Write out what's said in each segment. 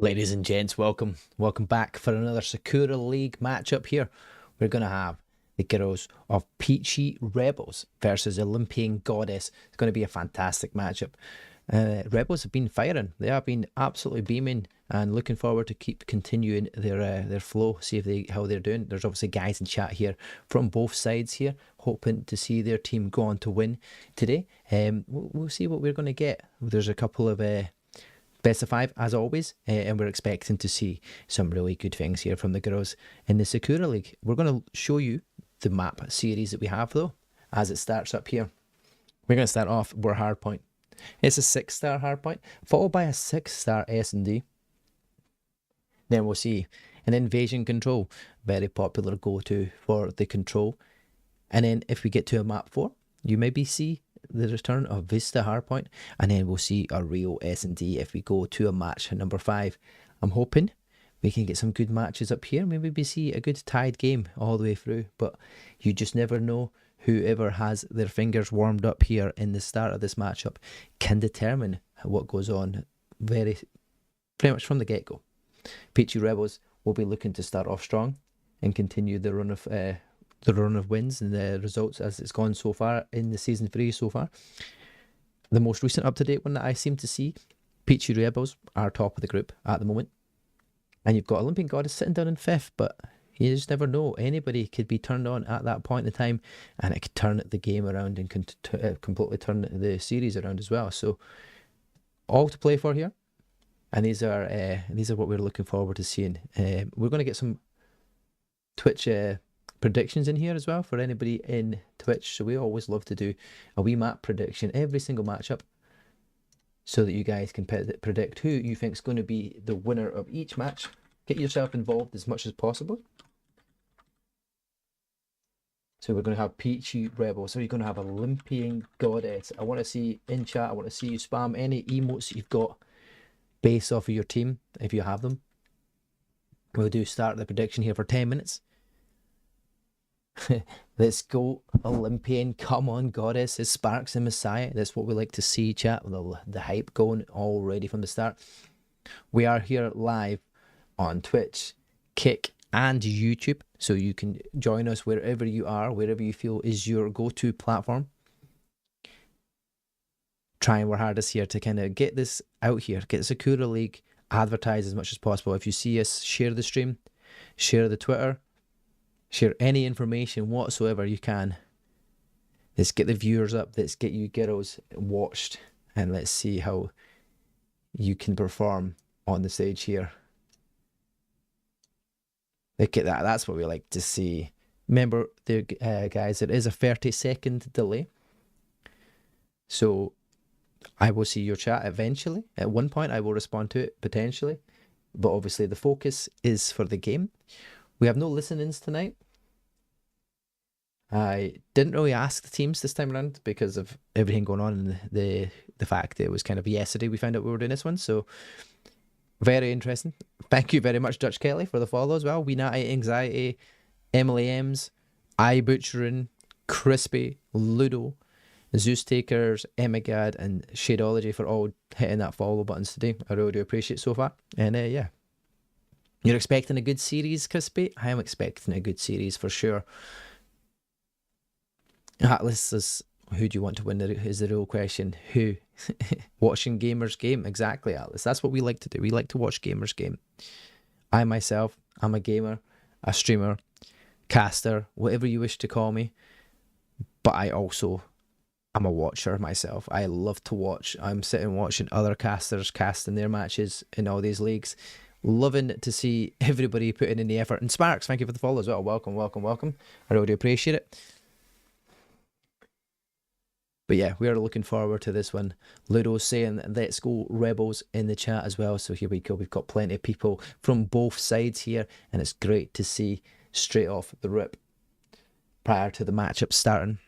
Ladies and gents, welcome back for another Sakura League matchup here. We're going to have the girls of Peachy Rebels versus Olympian Goddess. It's going to be a fantastic matchup. Rebels have been firing. They have been absolutely beaming and looking forward to keep continuing their flow, see if how they're doing. There's obviously guys in chat here from both sides here, hoping to see their team go on to win today. We'll see what we're going to get. There's a couple of best of five, as always, and we're expecting to see some really good things here from the girls in the Sakura League. We're going to show you the map series that we have, though, as it starts up here. We're going to start off with Hardpoint. It's a 6-star Hardpoint, followed by a 6-star S&D. Then we'll see an Invasion Control, very popular go-to for the control. And then if we get to a map 4, you maybe see the return of Vista Hardpoint, and then we'll see a real S&D if we go to a match at number 5. I'm hoping we can get some good matches up here. Maybe we see a good tied game all the way through, but you just never know. Whoever has their fingers warmed up here in the start of this matchup can determine what goes on pretty much from the get-go. Peachy Rebels will be looking to start off strong and continue the run of wins and the results as it's gone so far in the season 3 so far. The most recent up-to-date one that I seem to see, Peachy Rebels are top of the group at the moment. And you've got Olympian Goddess sitting down in 5th, but you just never know. Anybody could be turned on at that point in time, and it could turn the game around and completely turn the series around as well. So all to play for here. And these are what we're looking forward to seeing. We're going to get some Twitch predictions in here as well for anybody in Twitch. So we always love to do a wee map prediction every single matchup so that you guys can predict who you think is going to be the winner of each match. Get yourself involved as much as possible. So we're going to have Peachy Rebels. So you're going to have Olympian Goddess. I want to see in chat, I want to see you spam any emotes you've got based off of your team, if you have them. We'll do start the prediction here for 10 minutes. Let's go Olympian. Come on, Goddess. It's Sparks and Messiah. That's what we like to see, chat. The hype going already from the start. We are here live on Twitch, Kick, and YouTube. So you can join us wherever you are, wherever you feel is your go-to platform. Trying our hardest here to kind of get this out here, get Sakura League advertised as much as possible. If you see us, share the stream, share the Twitter, share any information whatsoever you can. Let's get the viewers up. Let's get you girls watched. And let's see how you can perform on the stage here. Look at that. That's what we like to see. Remember, guys, there is a 30-second delay. So I will see your chat eventually. At one point, I will respond to it, potentially. But obviously, the focus is for the game. We have no listen-ins tonight. I didn't really ask the teams this time around because of everything going on and the fact that it was kind of yesterday we found out we were doing this one. So, very interesting. Thank you very much, DutchKellie, for the follow as well. Weenati, Anxiety, Emily M's, Eye Butchering, Crispy, Ludo, Zeus Takers, Emigad, and Shadeology for all hitting that follow buttons today. I really do appreciate it so far. And yeah. You're expecting a good series, Crispy? I am expecting a good series for sure. Atlas is, who do you want to win is the real question. Who? Watching gamers game? Exactly, Atlas. That's what we like to do. We like to watch gamers game. I myself, I'm a gamer, a streamer, caster, whatever you wish to call me. But I'm a watcher myself. I love to watch. I'm sitting watching other casters casting their matches in all these leagues. Loving to see everybody putting in the effort. And Sparks, thank you for the follow as well. Welcome. I really do appreciate it. But yeah, we are looking forward to this one. Ludo's saying, let's go Rebels in the chat as well. So here we go. We've got plenty of people from both sides here. And it's great to see straight off the rip prior to the matchup starting.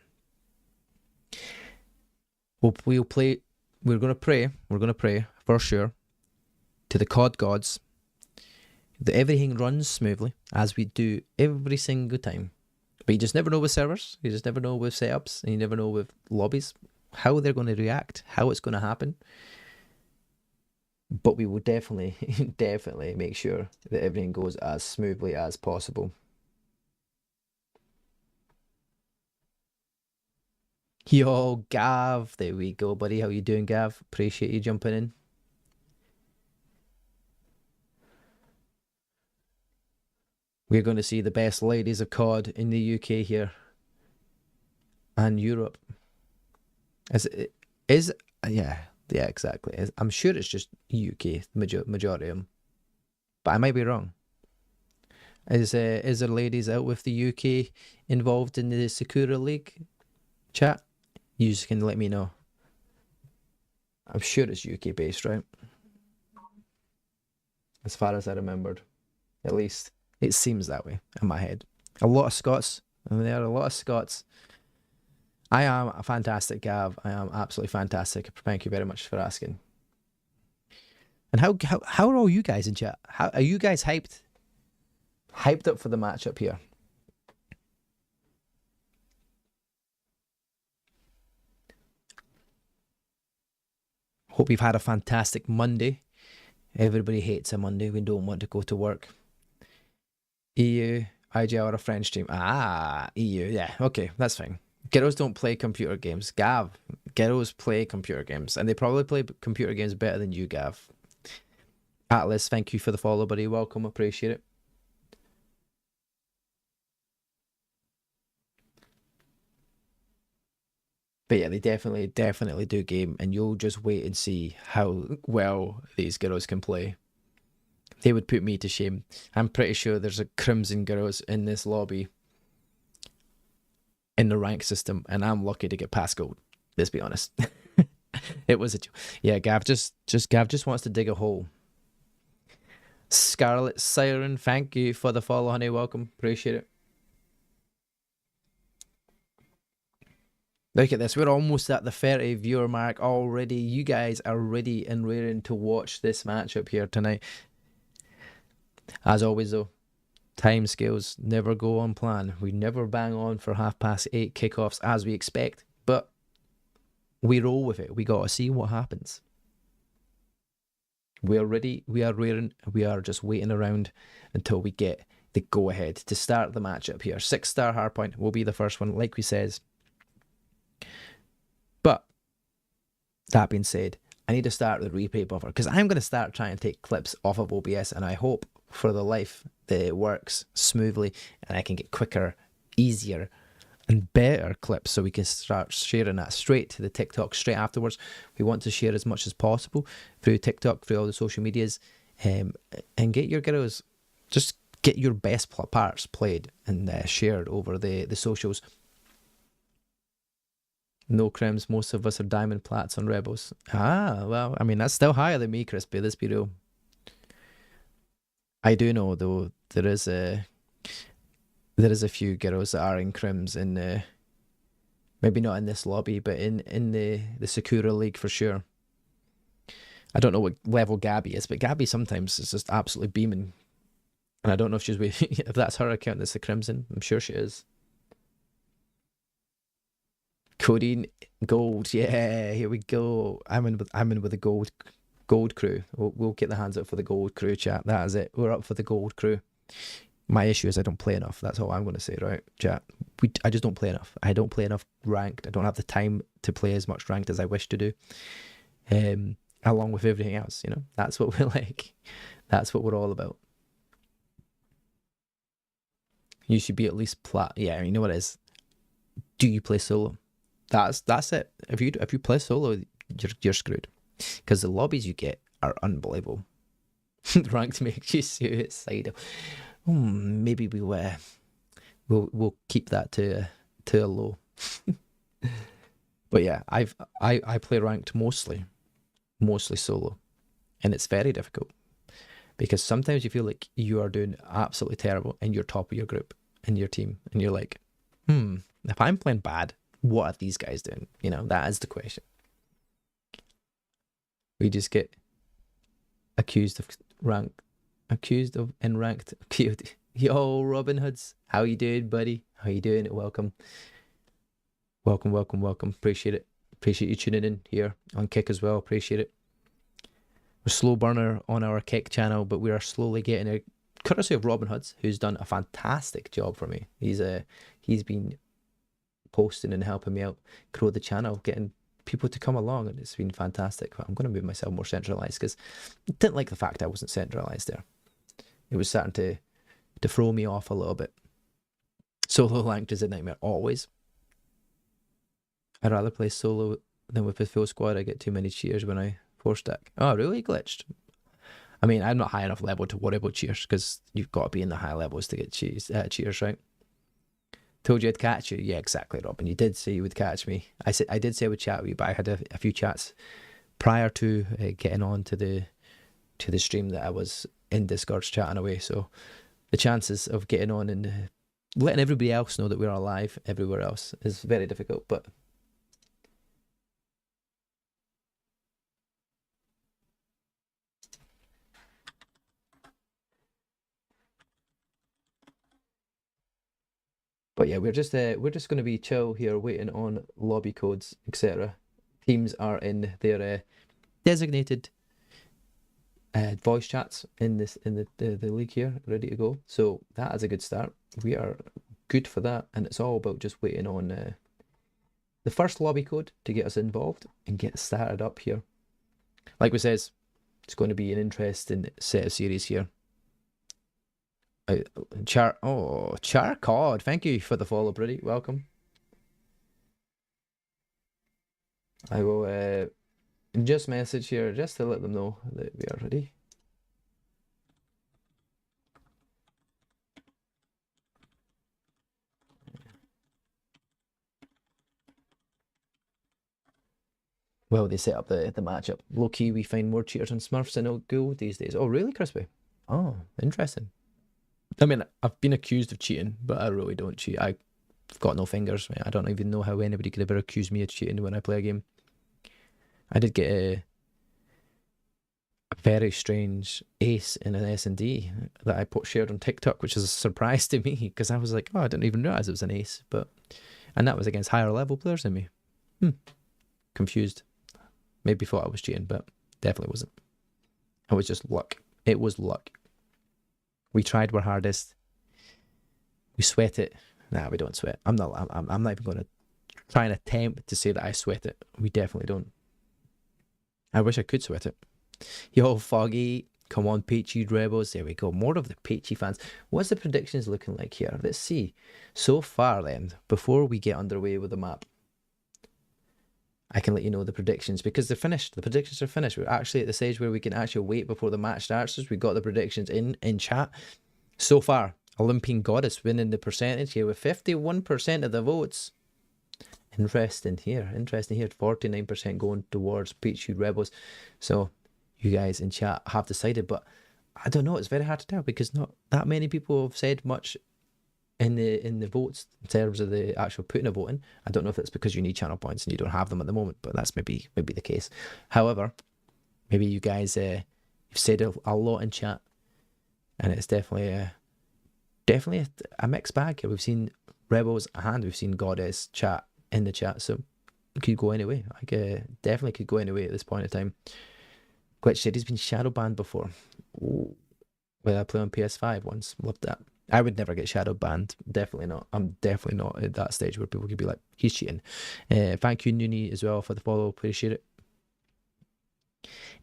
We'll play. We're going to pray for sure to the COD gods that everything runs smoothly as we do every single time. But you just never know with servers, you just never know with setups, and you never know with lobbies how they're going to react, how it's going to happen. but we will definitely, definitely make sure that everything goes as smoothly as possible. Yo, Gav, there we go, buddy. How you doing, Gav? Appreciate you jumping in. We're going to see the best ladies of COD in the UK here and Europe. Yeah, exactly. I'm sure it's just UK majority of them, but I might be wrong. Is there ladies out with the UK involved in the Sakura League chat? You just can let me know. I'm sure it's UK based, right? As far as I remembered, at least it seems that way in my head. A lot of Scots. I mean, there are a lot of Scots. I am a fantastic, Gav. I am absolutely fantastic. Thank you very much for asking. And how are all you guys in chat? How are you guys hyped? Hyped up for the matchup here? Hope you've had a fantastic Monday. Everybody hates a Monday. We don't want to go to work. EU, IGL are a French team. Ah, EU. Yeah, okay, that's fine. Girls don't play computer games. Gav, girls play computer games, and they probably play computer games better than you, Gav. Atlas, thank you for the follow, buddy. Welcome, appreciate it. But yeah, they definitely do game, and you'll just wait and see how well these girls can play. They would put me to shame. I'm pretty sure there's a Crimson girls in this lobby in the rank system, and I'm lucky to get past gold. Let's be honest. It was yeah. Gav just wants to dig a hole. ScarletSiren, thank you for the follow, honey. Welcome, appreciate it. Look at this. We're almost at the 30 viewer mark already. You guys are ready and raring to watch this matchup here tonight. As always, though, time scales never go on plan. We never bang on for 8:30 kickoffs as we expect, but we roll with it. We got to see what happens. We are ready. We are raring. We are just waiting around until we get the go-ahead to start the matchup here. 6-star hardpoint will be the first one, like we says. But that being said, I need to start the replay buffer because I'm going to start trying to take clips off of OBS, and I hope for the life that it works smoothly and I can get quicker, easier, and better clips so we can start sharing that straight to the TikTok straight afterwards. We want to share as much as possible through TikTok, through all the social medias, and get your girls, just get your best parts played and shared over the socials. No crims, most of us are diamond plats on Rebels. Ah, well, I mean, that's still higher than me, Crispy, let's be real. I do know, though, there is a few girls that are in crims in maybe not in this lobby, but in the Sakura League for sure. I don't know what level Gabby is, but Gabby sometimes is just absolutely beaming. And I don't know if she's if that's her account that's the Crimson. I'm sure she is. Kodiene gold, yeah, here we go. I'm in with the gold crew. We'll get the hands up for the gold crew, chat. That is it. We're up for the gold crew. My issue is I don't play enough. That's all I'm going to say, right, chat? I just don't play enough. I don't play enough ranked. I don't have the time to play as much ranked as I wish to do. Along with everything else, you know. That's what we're like. That's what we're all about. You should be at least plat. Yeah, you know what it is. Do you play solo? That's it. If you play solo, you're screwed, because the lobbies you get are unbelievable. Ranked makes you suicidal. Maybe we'll keep that to a low. But yeah, I play ranked mostly solo, and it's very difficult because sometimes you feel like you are doing absolutely terrible and you're top of your group and your team, and you're like, if I'm playing bad, what are these guys doing? You know, that is the question. We just get accused of ranked. Yo, Robin Hoods, how you doing, buddy? How you doing? Welcome. Appreciate it. Appreciate you tuning in here on Kick as well. Appreciate it. slow burner on our kick channel, but we are slowly getting a courtesy of RobynVII, who's done a fantastic job for me. He's been posting and helping me out grow the channel, getting people to come along, and it's been fantastic. But I'm going to move myself more centralized because I didn't like the fact I wasn't centralized there. It was starting to throw me off a little bit. Solo ranked is a nightmare always. I'd rather play solo than with a full squad. I get too many cheers when I 4-stack. Oh, really? Glitched. I mean, I'm not high enough level to worry about cheers because you've got to be in the high levels to get cheers, right? Told you I'd catch you. Yeah, exactly, Robin. You did say you would catch me. I did say I would chat with you, but I had a few chats prior to getting on to the stream that I was in Discord chatting away. So the chances of getting on and letting everybody else know that we're alive everywhere else is very difficult. But yeah, we're just going to be chill here, waiting on lobby codes, etc. Teams are in their designated voice chats in the league here, ready to go. So that is a good start. We are good for that, and it's all about just waiting on the first lobby code to get us involved and get started up here. Like we says, it's going to be an interesting set of series here. Charcod, thank you for the follow, Brady. Welcome. I will just message here just to let them know that we are ready. Well, they set up the matchup. Low key, we find more cheaters and Smurfs in Ghoul these days. Oh, really, Crispy? Oh, interesting. I mean, I've been accused of cheating, but I really don't cheat. I've got no fingers. I don't even know how anybody could ever accuse me of cheating when I play a game. I did get a very strange ace in an S&D that I shared on TikTok, which is a surprise to me because I was like, oh, I didn't even realize it was an ace. And that was against higher level players than me. Confused. Maybe thought I was cheating, but definitely wasn't. It was just luck. It was luck. We tried our hardest. We sweat it. Nah, we don't sweat. I'm not even going to try and attempt to say that I sweat it. We definitely don't. I wish I could sweat it. Yo, Foggy. Come on, Peachy Rebels. There we go. More of the Peachy fans. What's the predictions looking like here? Let's see. So far then, before we get underway with the map, I can let you know the predictions because they're finished. The predictions are finished. We're actually at the stage where we can actually wait before the match starts. We got the predictions in chat. So far, Olympian Goddess winning the percentage here with 51% of the votes. Interesting here. 49% going towards Peachy Rebels. So you guys in chat have decided, but I don't know. It's very hard to tell because not that many people have said much in the votes in terms of the actual putting a vote in. I don't know if it's because you need channel points and you don't have them at the moment, but that's maybe the case. However, maybe you guys you've said a lot in chat, and it's definitely a mixed bag here. We've seen Rebels and we've seen Goddess chat in the chat, so it could go anyway. Definitely could go anyway at this point in time. Glitch said he's been shadow banned before. Ooh. Well, I play on PS5 once. Loved that. I would never get shadow banned. Definitely not. I'm definitely not at that stage where people could be like, he's cheating. Thank you, Noonie, as well for the follow. Appreciate it.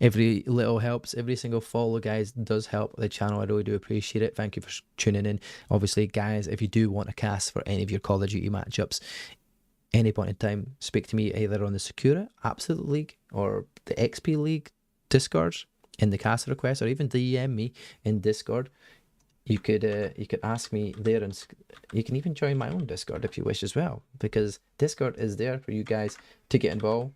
Every little helps. Every single follow, guys, does help the channel. I really do appreciate it. Thank you for tuning in. Obviously, guys, if you do want a cast for any of your Call of Duty matchups, any point in time, speak to me either on the Sakura Absolute League or the XP League Discord in the cast request, or even DM me in Discord. You could ask me there, and you can even join my own Discord if you wish as well, because Discord is there for you guys to get involved.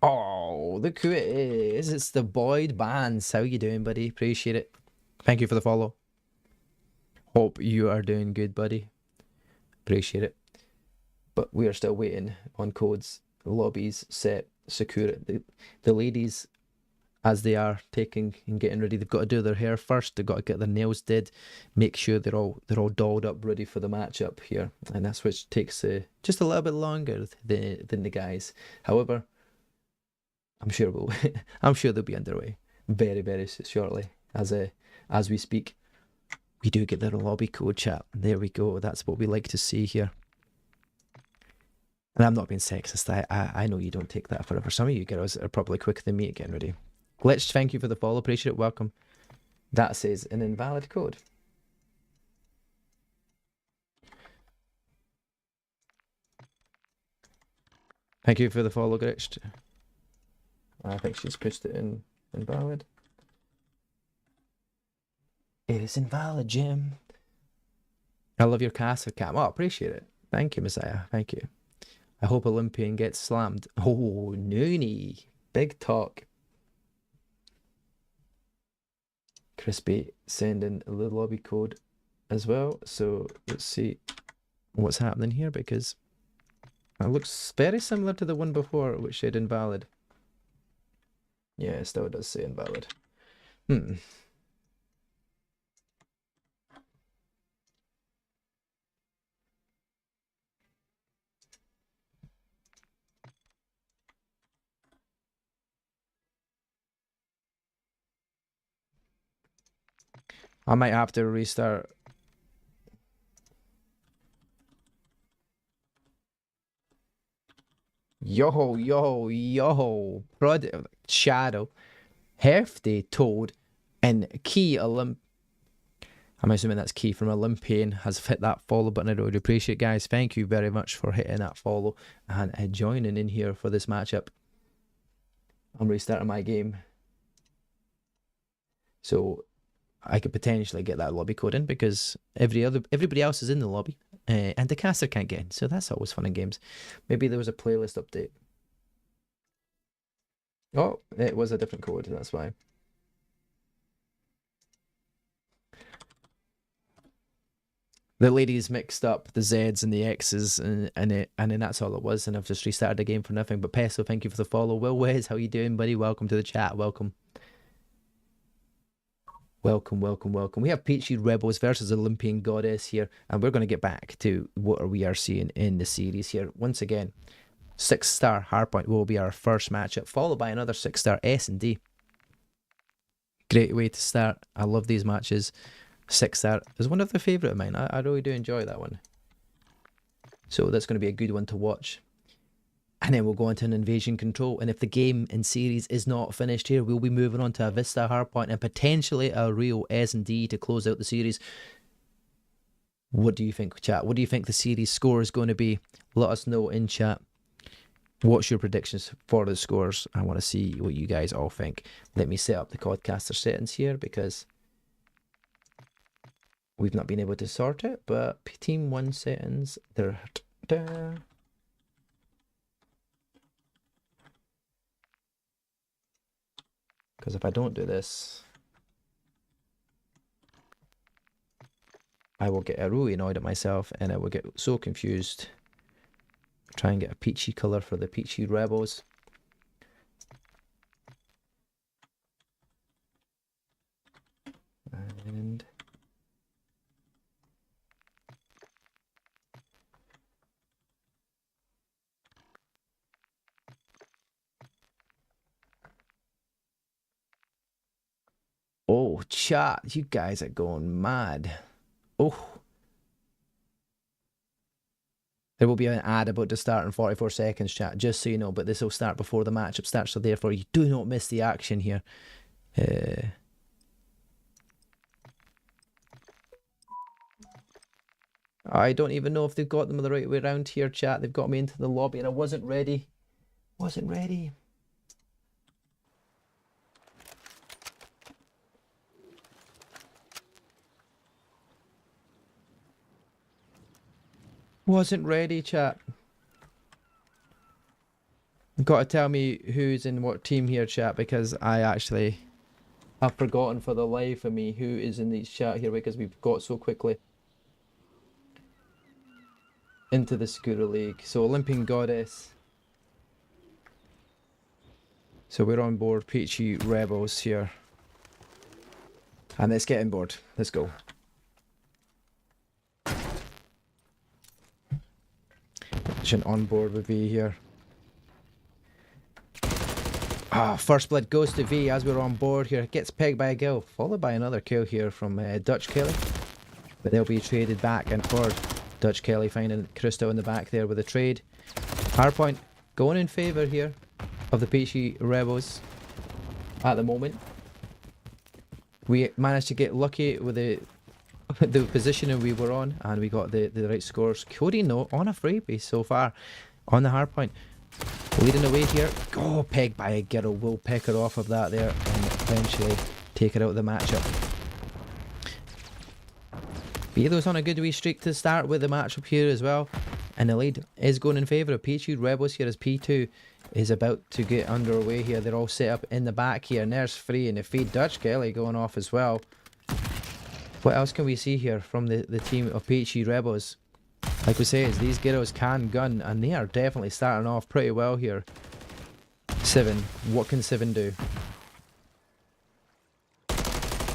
Oh, look who it is. It's the Boyd Bands. How you doing, buddy? Appreciate it. Thank you for the follow. Hope you are doing good, buddy. Appreciate it. But we are still waiting on codes, lobbies, set, Sakura. The ladies, as they are taking and getting ready, they've got to do their hair first. They've got to get their nails did, make sure they're all dolled up, ready for the matchup here, and that's which takes just a little bit longer than the guys. However, I'm sure they'll be underway. very, very shortly as we speak. We do get the lobby code, chat. There we go. That's what we like to see here. And I'm not being sexist. I know you don't take that forever. Some of you girls are probably quicker than me at getting ready. Glitch, thank you for the follow. Appreciate it. Welcome. That says an invalid code. Thank you for the follow, Glitch. I think she's pushed it in invalid. It is invalid, Jim. I love your caster cam. Oh, appreciate it. Thank you, Messiah. Thank you. I hope Olympian gets slammed. Oh, Noonie. Big talk. Crispy sending the lobby code as well. So let's see what's happening here, because it looks very similar to the one before, which said invalid. Yeah, it still does say invalid. I might have to restart. Yo. Shadow, Hefty, Toad, and Key I'm assuming that's Key from Olympian has hit that follow button. I really appreciate it, guys. Thank you very much for hitting that follow and joining in here for this matchup. I'm restarting my game, so I could potentially get that lobby code in, because everybody else is in the lobby, and the caster can't get in. So that's always fun in games. Maybe there was a playlist update. Oh, it was a different code. That's why. The ladies mixed up the Z's and the X's, and then that's all it was. And I've just restarted the game for nothing. But Peso, thank you for the follow. Will Wes, how you doing, buddy? Welcome to the chat. Welcome. We have Peachy Rebels versus Olympian Goddess here, and we're going to get back to what we are seeing in the series here. Once again, 6-star hardpoint will be our first matchup, followed by another 6-star S&D. Great way to start. I love these matches. 6-star is one of the favourite of mine. I really do enjoy that one. So that's going to be a good one to watch. And then we'll go on to an invasion control. And if the game in series is not finished here, we'll be moving on to a Vista hardpoint and potentially a real S&D to close out the series. What do you think, chat? What do you think the series score is going to be? Let us know in chat. What's your predictions for the scores? I want to see what you guys all think. Let me set up the Codcaster settings here, because we've not been able to sort it. But Team 1 settings, they're there. Because if I don't do this, I will get really annoyed at myself, and I will get so confused. Try and get a peachy colour for the Peachy Rebels. And oh, chat, you guys are going mad. Oh. There will be an ad about to start in 44 seconds, chat, just so you know, but this will start before the matchup starts, so therefore you do not miss the action here. I don't even know if they've got them the right way around here, chat. They've got me into the lobby and I wasn't ready. Wasn't ready. Wasn't ready, chat. You've got to tell me who's in what team here, chat, because I actually have forgotten for the life of me who is in these chat here, because we've got so quickly into the Sakura League. So Olympian Goddess. So we're on board Peachy Rebels here. And let's get on board. Let's go. An on board with V here. Ah, first blood goes to V as we're on board here. Gets pegged by a girl, followed by another kill here from DutchKellie. But they'll be traded back and forward. DutchKellie finding Krystal in the back there with a trade. Hardpoint going in favour here of the Peachy Rebels at the moment. We managed to get lucky with the positioning we were on, and we got the right scores. Kodiene though on a freebie so far on the hardpoint. Leading the way here. Oh, pegged by a girl. We'll pick her off of that there and eventually take her out of the matchup. Belo's on a good wee streak to start with the matchup here as well. And the lead is going in favour of Peachy Rebels here as P2 is about to get underway here. They're all set up in the back here. And there's free and the feed DutchKellie going off as well. What else can we see here from the team of Peachy Rebels? Like we say, these girls can gun, and they are definitely starting off pretty well here. 7, what can 7 do?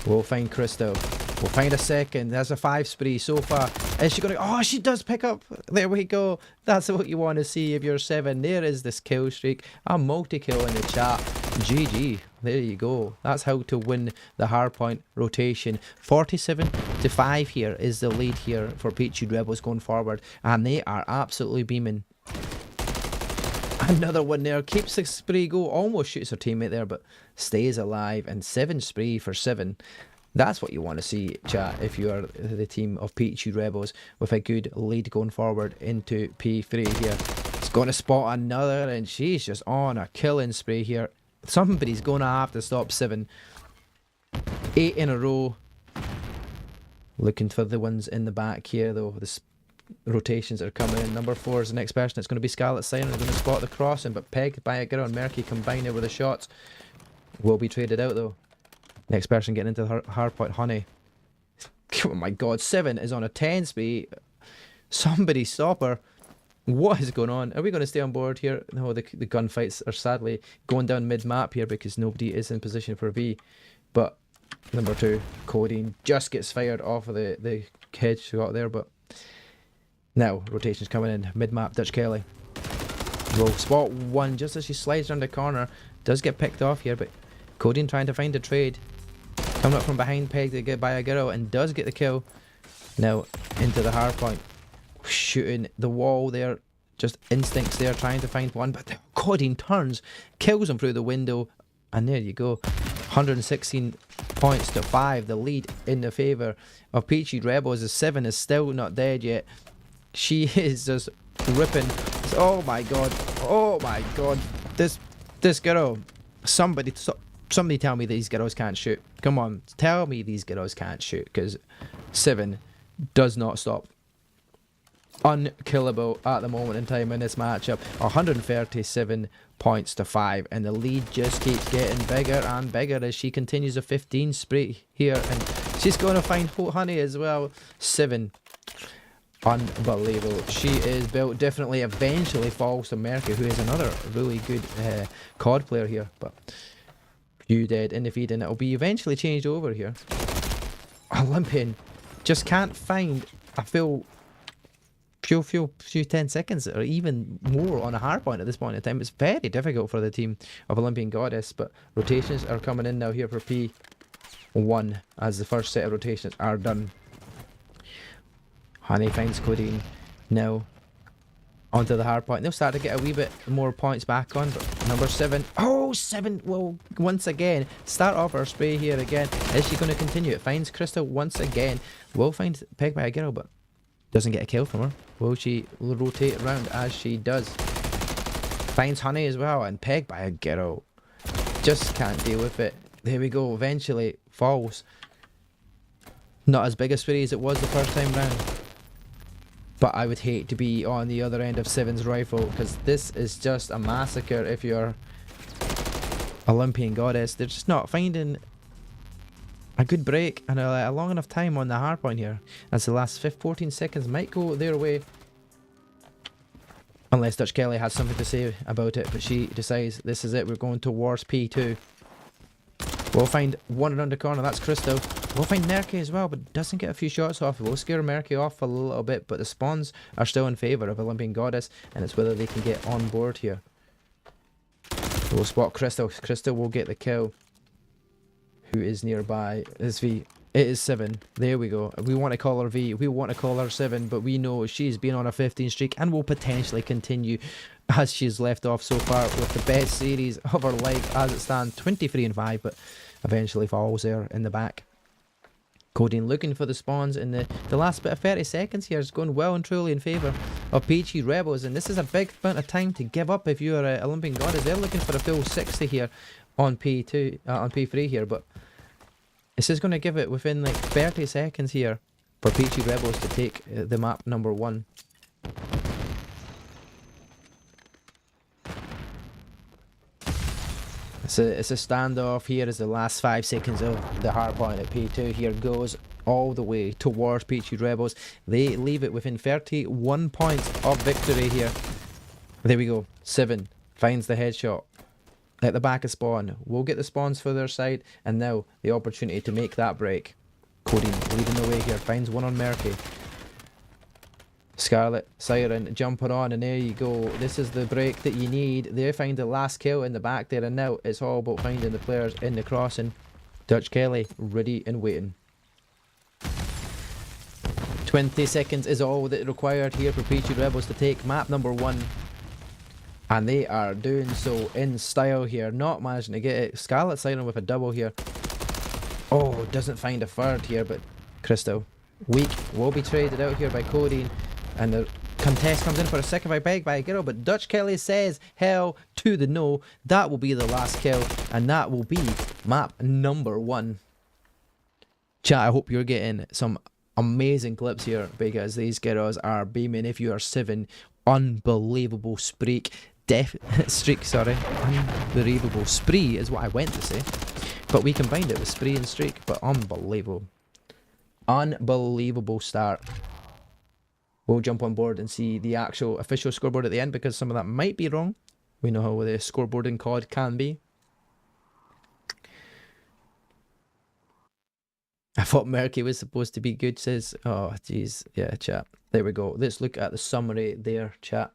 We'll find Krystal. We'll find a second. There's a 5 spree so far. Is she going to... Oh, she does pick up. There we go. That's what you want to see if you're 7. There is this kill streak. A multi-kill in the chat. GG. There you go. That's how to win the hardpoint rotation. 47-5 here is the lead here for Peachy Rebels going forward. And they are absolutely beaming. Another one there. Keeps the spree go. Almost shoots her teammate there, but stays alive. And 7 spree for 7. That's what you want to see, chat, if you are the team of Peachy Rebels with a good lead going forward into P3 here. It's going to spot another, and she's just on a killing spree here. Somebody's going to have to stop 7. 8 in a row. Looking for the ones in the back here, though. The rotations are coming in. Number 4 is the next person. It's going to be ScarletSiren. They're going to spot the crossing, but Peggedbyagirl and Merky combine it with the shots. Will be traded out, though. Next person getting into the hardpoint, Honey. Oh my god, 7 is on a 10 speed. Somebody stop her. What is going on? Are we going to stay on board here? No, the gunfights are sadly going down mid-map here because nobody is in position for V. But number 2, Kodiene, just gets fired off of the head she got there. But now, rotation's coming in. Mid-map, DutchKellie. Will spot 1 just as she slides around the corner. Does get picked off here, but Kodiene trying to find a trade. Coming up from behind Peggedbyagirl and does get the kill. Now into the hard point. Shooting the wall there. Just instincts there trying to find one. But Kodiene turns. Kills him through the window. And there you go. 116 points to 5. The lead in the favour of Peachy Rebels. The 7 is still not dead yet. She is just ripping. Oh my god. Oh my god. This girl. Somebody tell me these girls can't shoot. Come on, tell me these girls can't shoot, because 7 does not stop. Unkillable at the moment in time in this matchup. 137 points to 5, and the lead just keeps getting bigger and bigger as she continues a 15 spree here, and she's going to find Honey as well. 7. Unbelievable. She is built differently. Eventually falls to Merky, who is another really good COD player here, but few dead in the feed, and it'll be eventually changed over here. Olympian just can't find a few 10 seconds or even more on a hard point at this point in time. It's very difficult for the team of Olympian Goddess, but rotations are coming in now here for P1 as the first set of rotations are done. Honey finds Kodiene now onto the hard point. They'll start to get a wee bit more points back on, but number 7. Oh, 7 will once again start off her spray here again. Is she going to continue? It finds Krystal once again. Will find Peggedbyagirl, but doesn't get a kill from her. Will she rotate around as she does? Finds Honey as well, and Peggedbyagirl just can't deal with it. There we go. Eventually falls. Not as big a spray as it was the first time round. But I would hate to be on the other end of 7's rifle, because this is just a massacre if you're Olympian Goddess. They're just not finding a good break and a long enough time on the hardpoint here, as the last 14 seconds might go their way. Unless DutchKellie has something to say about it, but she decides this is it, we're going towards P2. We'll find one around the corner, that's Krystal. We'll find Merky as well, but doesn't get a few shots off. We'll scare Merky off a little bit, but the spawns are still in favour of Olympian Goddess, and it's whether they can get on board here. We'll spot Krystal. Krystal will get the kill. Who is nearby? Is V. It is 7. There we go. We want to call her V. We want to call her 7, but we know she's been on a 15 streak and will potentially continue as she's left off so far with the best series of her life as it stands. 23-5, but eventually falls there in the back. Kodiene looking for the spawns in the last bit of 30 seconds here is going well and truly in favour of Peachy Rebels, and this is a big amount of time to give up if you're an Olympian Goddess. They're looking for a full 60 here on P2, on P3 here, but this is going to give it within like 30 seconds here for Peachy Rebels to take the map number 1. It's a standoff here as the last 5 seconds of the hard point at P2 here goes all the way towards Peachy Rebels. They leave it within 31 points of victory here. There we go. 7 finds the headshot at the back of spawn. We'll get the spawns for their side, and now the opportunity to make that break. Kodiene leading the way here, finds one on Merky. ScarletSiren jumping on, and there you go. This is the break that you need. They find the last kill in the back there, and now it's all about finding the players in the crossing. DutchKellie ready and waiting. 20 seconds is all that required here for Peachy Rebels to take map number 1. And they are doing so in style here, not managing to get it. ScarletSiren with a double here. Oh, doesn't find a third here, but Krystal weak will be traded out here by Kodiene. And the contest comes in for a second by Peggedbyagirl, but DutchKellie says hell to the no. That will be the last kill, and that will be map number 1. Chat, I hope you're getting some amazing clips here, because these girls are beaming. If you are 7, unbelievable streak. Unbelievable spree is what I went to say, but we combined it with spree and streak. But unbelievable start. We'll jump on board and see the actual official scoreboard at the end, because some of that might be wrong. We know how the scoreboarding COD can be. I thought Merky was supposed to be good, says. Oh jeez, yeah, chat. There we go. Let's look at the summary there, chat.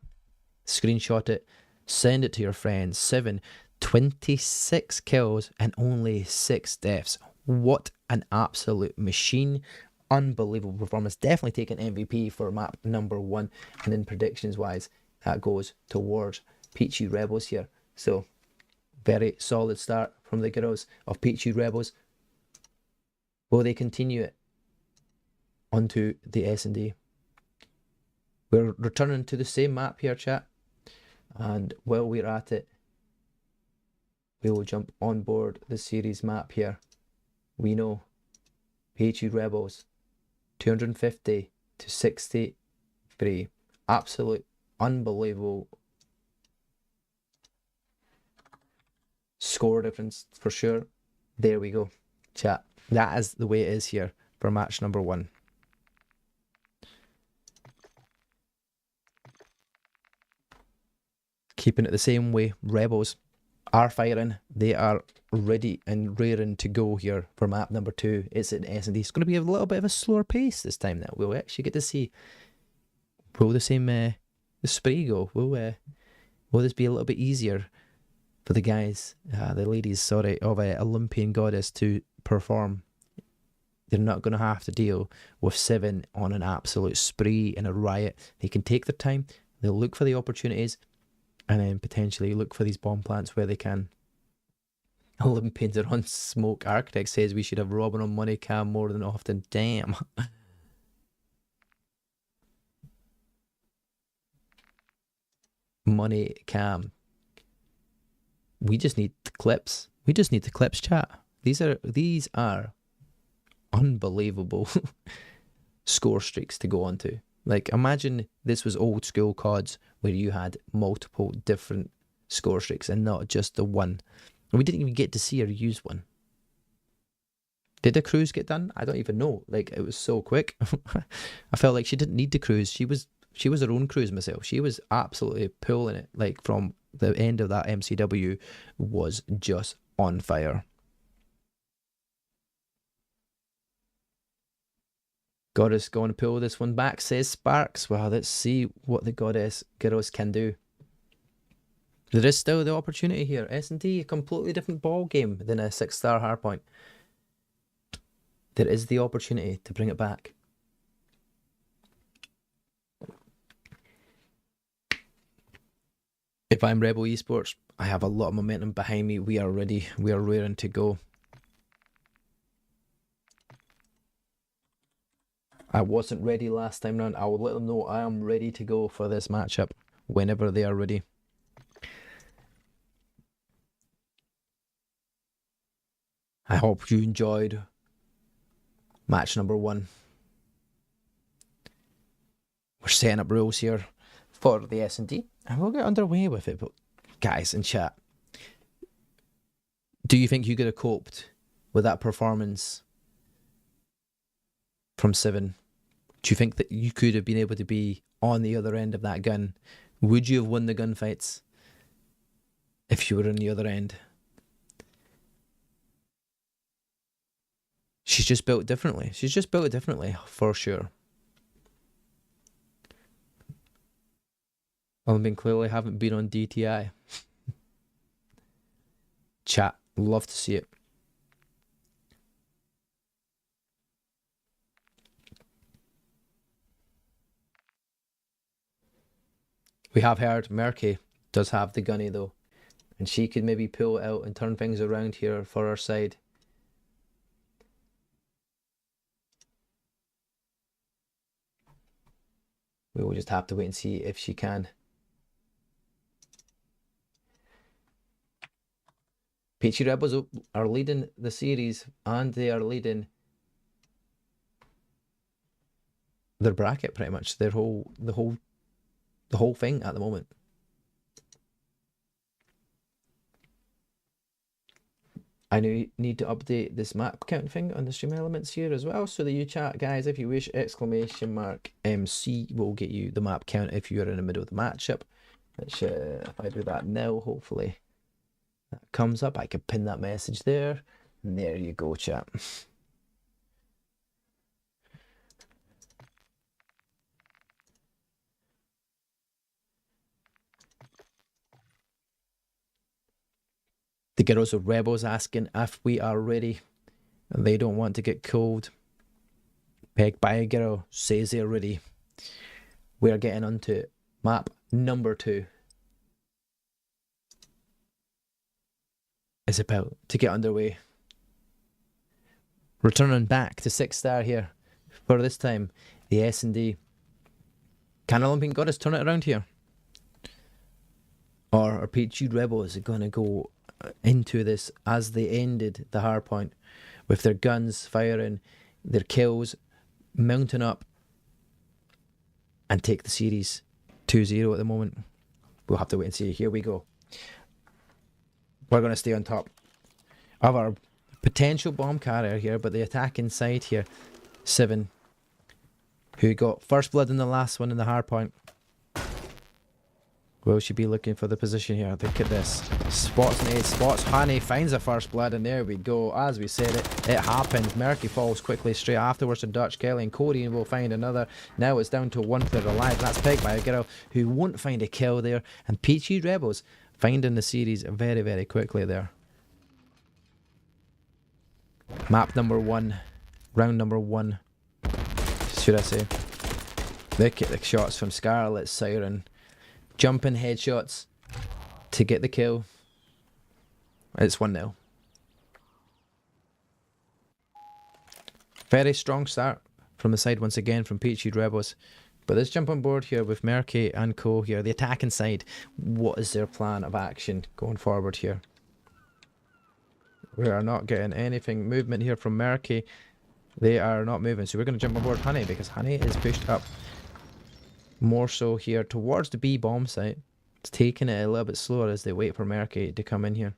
Screenshot it, send it to your friends. 7, 26 kills and only 6 deaths. What an absolute machine. Unbelievable performance. Definitely taking MVP for map number 1. And then predictions wise, that goes towards Peachy Rebels here. So very solid start from the girls of Peachy Rebels. Will they continue it onto the S&D? We're returning to the same map here, chat. And while we're at it, we will jump on board the series map here. We know Peachy Rebels 250 to 63. Absolute unbelievable score difference for sure. There we go, chat. That is the way it is here for match number 1. Keeping it the same way, Rebels are firing. They are ready and raring to go here for map number 2. It's an S&D. It's going to be a little bit of a slower pace this time now. We'll actually get to see, will the same the spree go? Will this be a little bit easier for the guys, the ladies, sorry, of Olympian Goddess to perform? They're not going to have to deal with 7 on an absolute spree and a riot. They can take their time. They'll look for the opportunities, and then potentially look for these bomb plants where they can. Olympians are on smoke. Architect says we should have Robyn on money cam more than often. Damn. Money cam. We just need the clips. We just need the clips, chat. These are unbelievable score streaks to go on to. Like, imagine this was old school CODs where you had multiple different score streaks and not just the one. And we didn't even get to see her use one. Did the cruise get done? I don't even know. Like, it was so quick. I felt like she didn't need the cruise. She was her own cruise myself. She was absolutely pulling it. Like, from the end of that MCW was just on fire. Goddess going to pull this one back, says Sparks. Well, let's see what the Goddess girls can do. There is still the opportunity here. S&D, a completely different ball game than a 6-star hardpoint. There is the opportunity to bring it back. If I'm Rebel Esports, I have a lot of momentum behind me. We are ready. We are raring to go. I wasn't ready last time round. I will let them know I am ready to go for this matchup whenever they are ready. I hope you enjoyed match number 1. We're setting up rules here for the S&D, and we'll get underway with it. But guys in chat, do you think you could have coped with that performance from 7? Do you think that you could have been able to be on the other end of that gun? Would you have won the gunfights if you were on the other end? She's just built differently. She's just built differently, for sure. Olympian clearly haven't been on DTI. Chat, love to see it. We have heard Merky does have the gunny though, and she could maybe pull it out and turn things around here for our side. We will just have to wait and see if she can. Peachy Rebels are leading the series, and they are leading their bracket pretty much. The whole thing at the moment. I need to update this map count thing on the stream elements here as well, so that you chat, guys, if you wish, !MC will get you the map count if you're in the middle of the matchup. Which, if I do that now, hopefully that comes up. I could pin that message there, and there you go, chat. The girls of Rebels asking if we are ready. They don't want to get cold. Peggedbyagirl says they're ready. We're getting onto map number 2. It's about to get underway. Returning back to 6-star here for this time, the S&D. Can Olympian Goddess turn it around here? Or are Peachy Rebels going to go into this as they ended the hardpoint with their guns firing, their kills mounting up, and take the series 2-0 at the moment? We'll have to wait and see. Here we go. We're going to stay on top of our potential bomb carrier here, but the attacking side here, 7, who got first blood in the last one in the hardpoint. Will she be looking for the position here? Look at this. Spots nade, spots Honey, finds a first blood, and there we go. As we said it happened. Merky falls quickly straight afterwards to DutchKellie, and Kodiene will find another. Now it's down to 1 player alive. That's Peggedbyagirl, who won't find a kill there. And Peachy Rebels finding the series very, very quickly there. Map number 1. Round number 1. Should I say. Look at the shots from ScarletSiren. Jumping headshots to get the kill. It's 1-0. Very strong start from the side once again from Peachy Rebels. But let's jump on board here with Merky and co here. The attacking side. What is their plan of action going forward here? We are not getting anything movement here from Merky. They are not moving. So we're going to jump on board Honey, because Honey is pushed up more so here towards the B bomb site. It's taking it a little bit slower as they wait for Merky to come in here.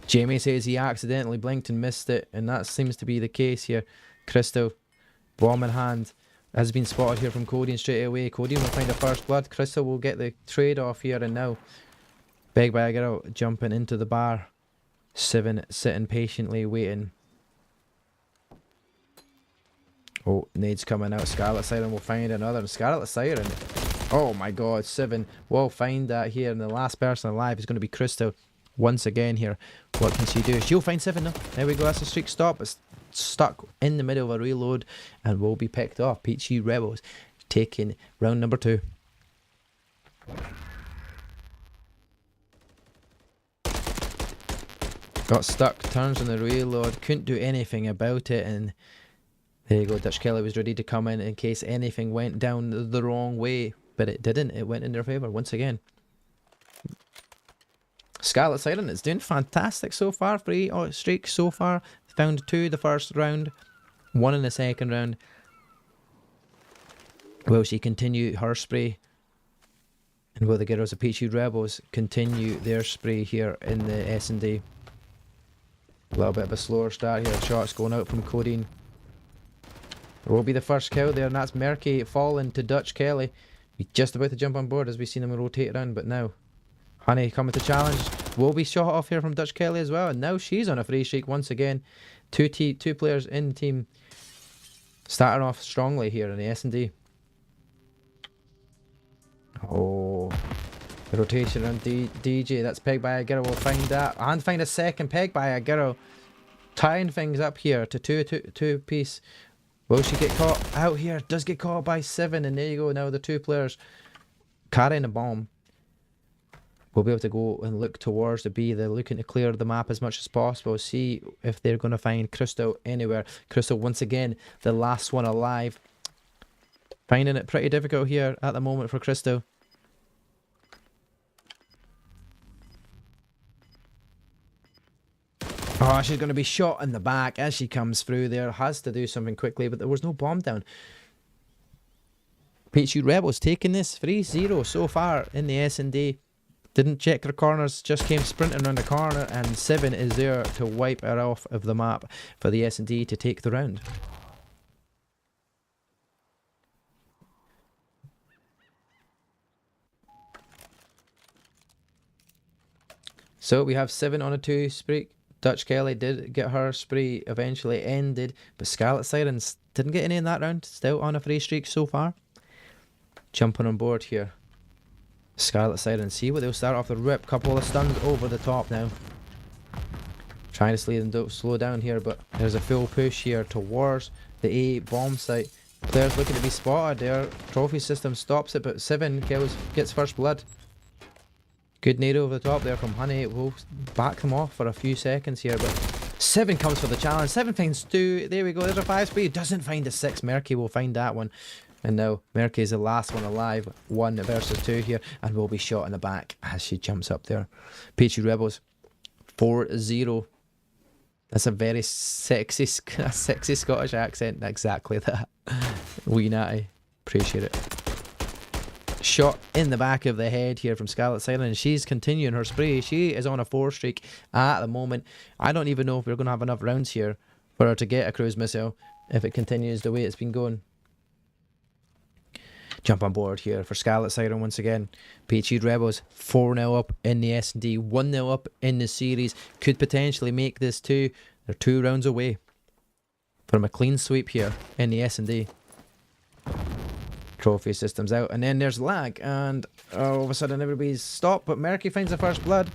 Jamie says he accidentally blinked and missed it, and that seems to be the case here. Krystal, bomb in hand, has been spotted here from Kodiene straight away. Kodiene will find a first blood. Krystal will get the trade off here, and now Peggedbyagirl jumping into the bar. 7 sitting patiently waiting. Oh, nade's coming out. ScarletSiren will find another. ScarletSiren. Oh my god, 7 will find that here. And the last person alive is going to be Krystal once again here. What can she do? She'll find 7 though. There we go. That's a streak stop. It's stuck in the middle of a reload and will be picked off. Peachy Rebels taking round number 2. Got stuck, turns on the reload, couldn't do anything about it, and there you go. DutchKellie was ready to come in case anything went down the wrong way, but it didn't. It went in their favour once again. ScarletSiren is doing fantastic so far. 3 streaks so far. Found 2 the first round, 1 in the second round. Will she continue her spree? And will the girls of Peachy Rebels continue their spree here in the S&D? A little bit of a slower start here. Shots going out from Kodiene. It will be the first kill there, and that's Merky falling to DutchKellie. He's just about to jump on board as we've seen him rotate around, but now Honey coming to challenge. Will be shot off here from DutchKellie as well, and now she's on a free streak once again. Two players in the team starting off strongly here in the S&D. Oh, the rotation on DJ. That's Peggedbyagirl. Will find that and find a second Peggedbyagirl. Tying things up here to two piece. Will she get caught out here? Does get caught by 7, and there you go. Now the 2 players carrying a bomb will be able to go and look towards the B. They're looking to clear the map as much as possible. See if they're going to find Krystal anywhere. Krystal once again, the last one alive. Finding it pretty difficult here at the moment for Krystal. Oh, she's going to be shot in the back as she comes through there. Has to do something quickly, but there was no bomb down. Peachy Rebels taking this 3-0 so far in the S&D. Didn't check her corners, just came sprinting around the corner, and 7 is there to wipe her off of the map for the S&D to take the round. So we have 7 on a 2 spree. DutchKellie did get her spree eventually ended, but ScarletSiren didn't get any in that round. Still on a free streak so far. Jumping on board here. ScarletSiren, see what they'll start off the rip. Couple of stuns over the top now. Trying to slow down here, but there's a full push here towards the A bomb site. Players looking to be spotted there. Trophy system stops it, but 7 kills, gets first blood. Good nade over the top there from Honey. We'll back them off for a few seconds here, but 7 comes for the challenge. 7 finds 2. There we go. There's a 5 speed. Doesn't find a 6. Merky will find that one. And now Merky is the last one alive. 1 versus 2 here, and will be shot in the back as she jumps up there. Peachy Rebels 4-0. That's a very sexy Scottish accent. Exactly that. Wee natty. Appreciate it. Shot in the back of the head here from ScarletSiren, and she's continuing her spree. She is on a 4 streak at the moment. I don't even know if we're going to have enough rounds here for her to get a cruise missile if it continues the way it's been going. Jump on board here for ScarletSiren once again. Peachy Rebels 4-0 up in the S&D, 1-0 up in the series. Could potentially make this 2. They're 2 rounds away from a clean sweep here in the S&D. Trophy systems out, and then there's lag, and all of a sudden everybody's stopped, but Merky finds the first blood.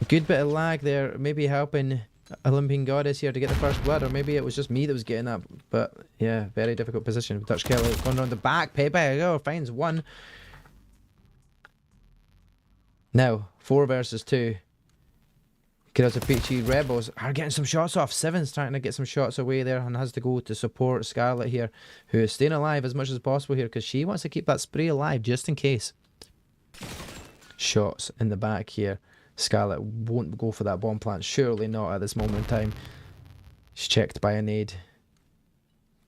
Good bit of lag there, maybe helping Olympian Goddess here to get the first blood, or maybe it was just me that was getting up, but yeah, very difficult position. DutchKellie going around the back. Peggedbyagirl finds 1. Now 4 versus 2. Girls of Peachy Rebels are getting some shots off. 7's trying to get some shots away there and has to go to support Scarlet here, who is staying alive as much as possible here because she wants to keep that spree alive just in case. Shots in the back here. Scarlet won't go for that bomb plant. Surely not at this moment in time. She's checked by a nade.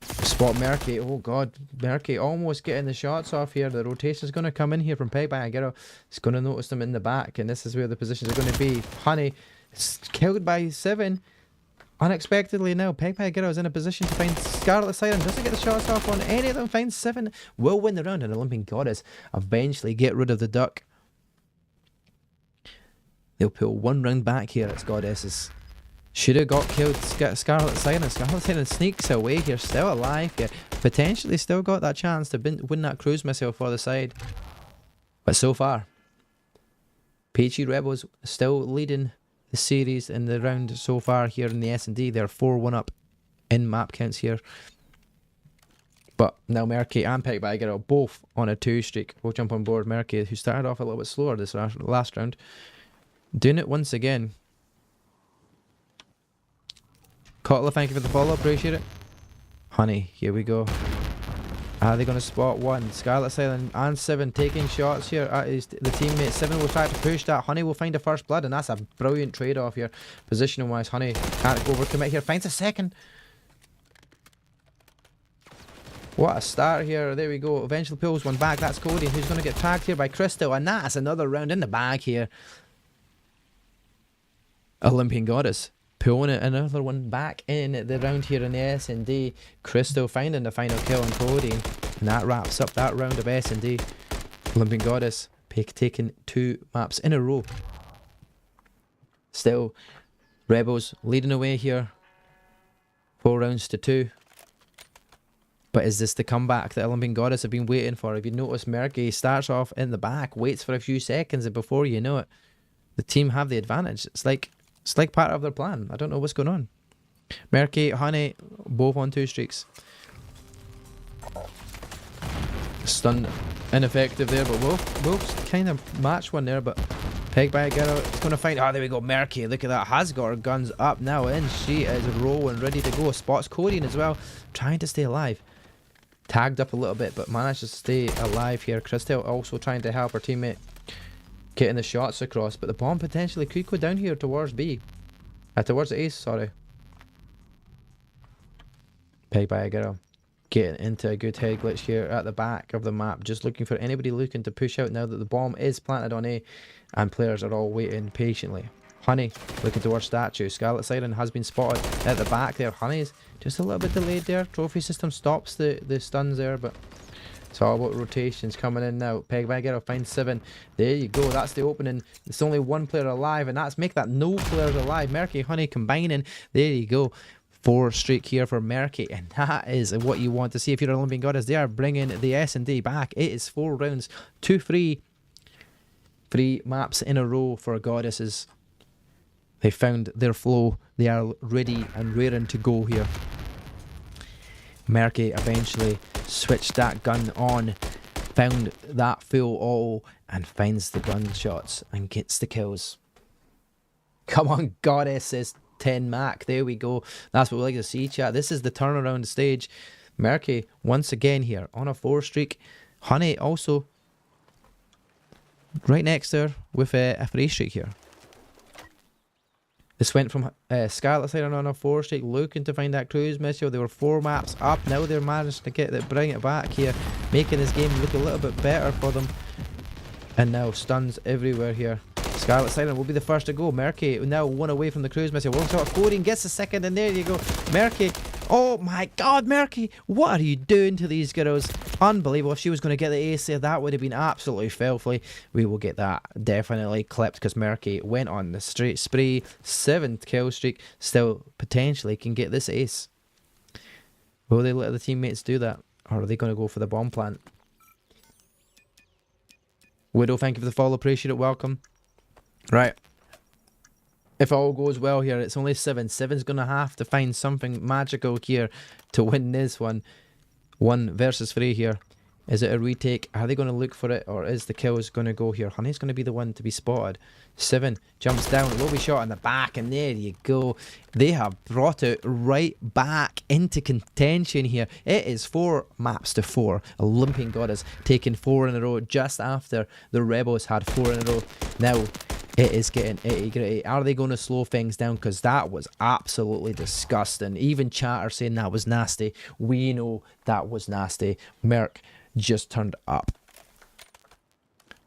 Spot Merky. Oh god, Merky almost getting the shots off here. The rotation is going to come in here from Peggedbyagirl. It's going to notice them in the back, and this is where the positions are going to be. Honey is killed by 7 unexpectedly. Now Peggedbyagirl is in a position to find ScarletSiren. Doesn't get the shots off on any of them. Finds 7. Will win the round, and Olympian Goddess eventually get rid of the duck. They'll pull 1 round back here. It's Goddesses. Should have got killed. ScarletSiren. ScarletSiren sneaks away here, still alive here. Potentially still got that chance to win that cruise missile for the side. But so far, Peachy Rebels still leading the series in the round so far here in the S&D. They're 4-1 up in map counts here. But now Merky and Peggedbyagirl both on a 2 streak. We'll jump on board Merky, who started off a little bit slower this last round. Doing it once again. Kotla, thank you for the follow, appreciate it. Honey, here we go. Are they going to spot one? ScarletSiren and 7 taking shots here at the teammate. 7 will try to push that. Honey will find a first blood, and that's a brilliant trade-off here. Positioning wise, Honey can't overcommit here. Finds a second. What a start here. There we go. Eventually pulls one back. That's Kodiene, who's going to get tagged here by Krystal, and that's another round in the bag here. Olympian Goddess pulling it, another one back in the round here in the S&D. Krystal finding the final kill on Kodiene, and that wraps up that round of S&D. Olympian Goddess taking 2 maps in a row. Still, Rebels leading away here. 4 rounds to 2. But is this the comeback that Olympian Goddess have been waiting for? If you notice, Merky starts off in the back, waits for a few seconds, and before you know it, the team have the advantage. It's like part of their plan. I don't know what's going on. Merky, Honey, both on 2 streaks. Stunned, ineffective there, but both kind of match one there. But Peggedbyagirl is going to find. Oh, there we go. Merky, look at that. Has got her guns up now, and she is rolling, ready to go. Spots Kodiene as well, trying to stay alive. Tagged up a little bit, but managed to stay alive here. Krystal also trying to help her teammate getting the shots across, but the bomb potentially could go down here towards B. Towards the ace, sorry. Peggedbyagirl getting into a good head glitch here at the back of the map, just looking for anybody looking to push out now that the bomb is planted on A, and players are all waiting patiently. Honey looking towards statue. ScarletSiren has been spotted at the back there. Honey's just a little bit delayed there. Trophy system stops the stuns there, but it's all about rotations coming in now. Peggedbyagirl finds 7. There you go. That's the opening. It's only 1 player alive, and that's make that no players alive. Merky, Honey combining. There you go. 4 streak here for Merky, and that is what you want to see if you're an Olympian Goddess. They are bringing the S&D back. It is 4 rounds, 2 free maps in a row for Goddesses. They found their flow. They are ready and raring to go here. Merky eventually switched that gun on, found that full auto, and finds the gunshots and gets the kills. Come on, Goddesses. 10 Mac. There we go. That's what we like to see, chat. This is the turnaround stage. Merky once again here on a 4 streak. Honey also right next there with a 3 streak here. This went from ScarletSiren on a 4 streak, looking to find that cruise missile. They were 4 maps up. Now they're managed to bring it back here, making this game look a little bit better for them. And now stuns everywhere here. ScarletSiren will be the first to go. Merky now 1 away from the cruise missile. One shot. Kodiene gets the second, and there you go. Merky. Oh my god, Merky. What are you doing to these girls? Unbelievable. If she was going to get the ace there, that would have been absolutely filthy. We will get that definitely clipped because Merky went on the straight spree. 7th kill streak. Still potentially can get this ace. Will they let the teammates do that? Or are they going to go for the bomb plant? Widow, thank you for the follow. Appreciate it. Welcome. Right. If all goes well here, it's only 7. 7's going to have to find something magical here to win this one. 1 versus 3 here. Is it a retake? Are they going to look for it? Or is the kills going to go here? Honey's going to be the one to be spotted. 7 jumps down. Low shot in the back. And there you go. They have brought it right back into contention here. It is 4 maps to 4. Olympian Goddess taking 4 in a row just after the Rebels had 4 in a row. Now it is getting itty-gritty. Are they going to slow things down? Because that was absolutely disgusting. Even chat are saying that was nasty. We know that was nasty. Merk just turned up.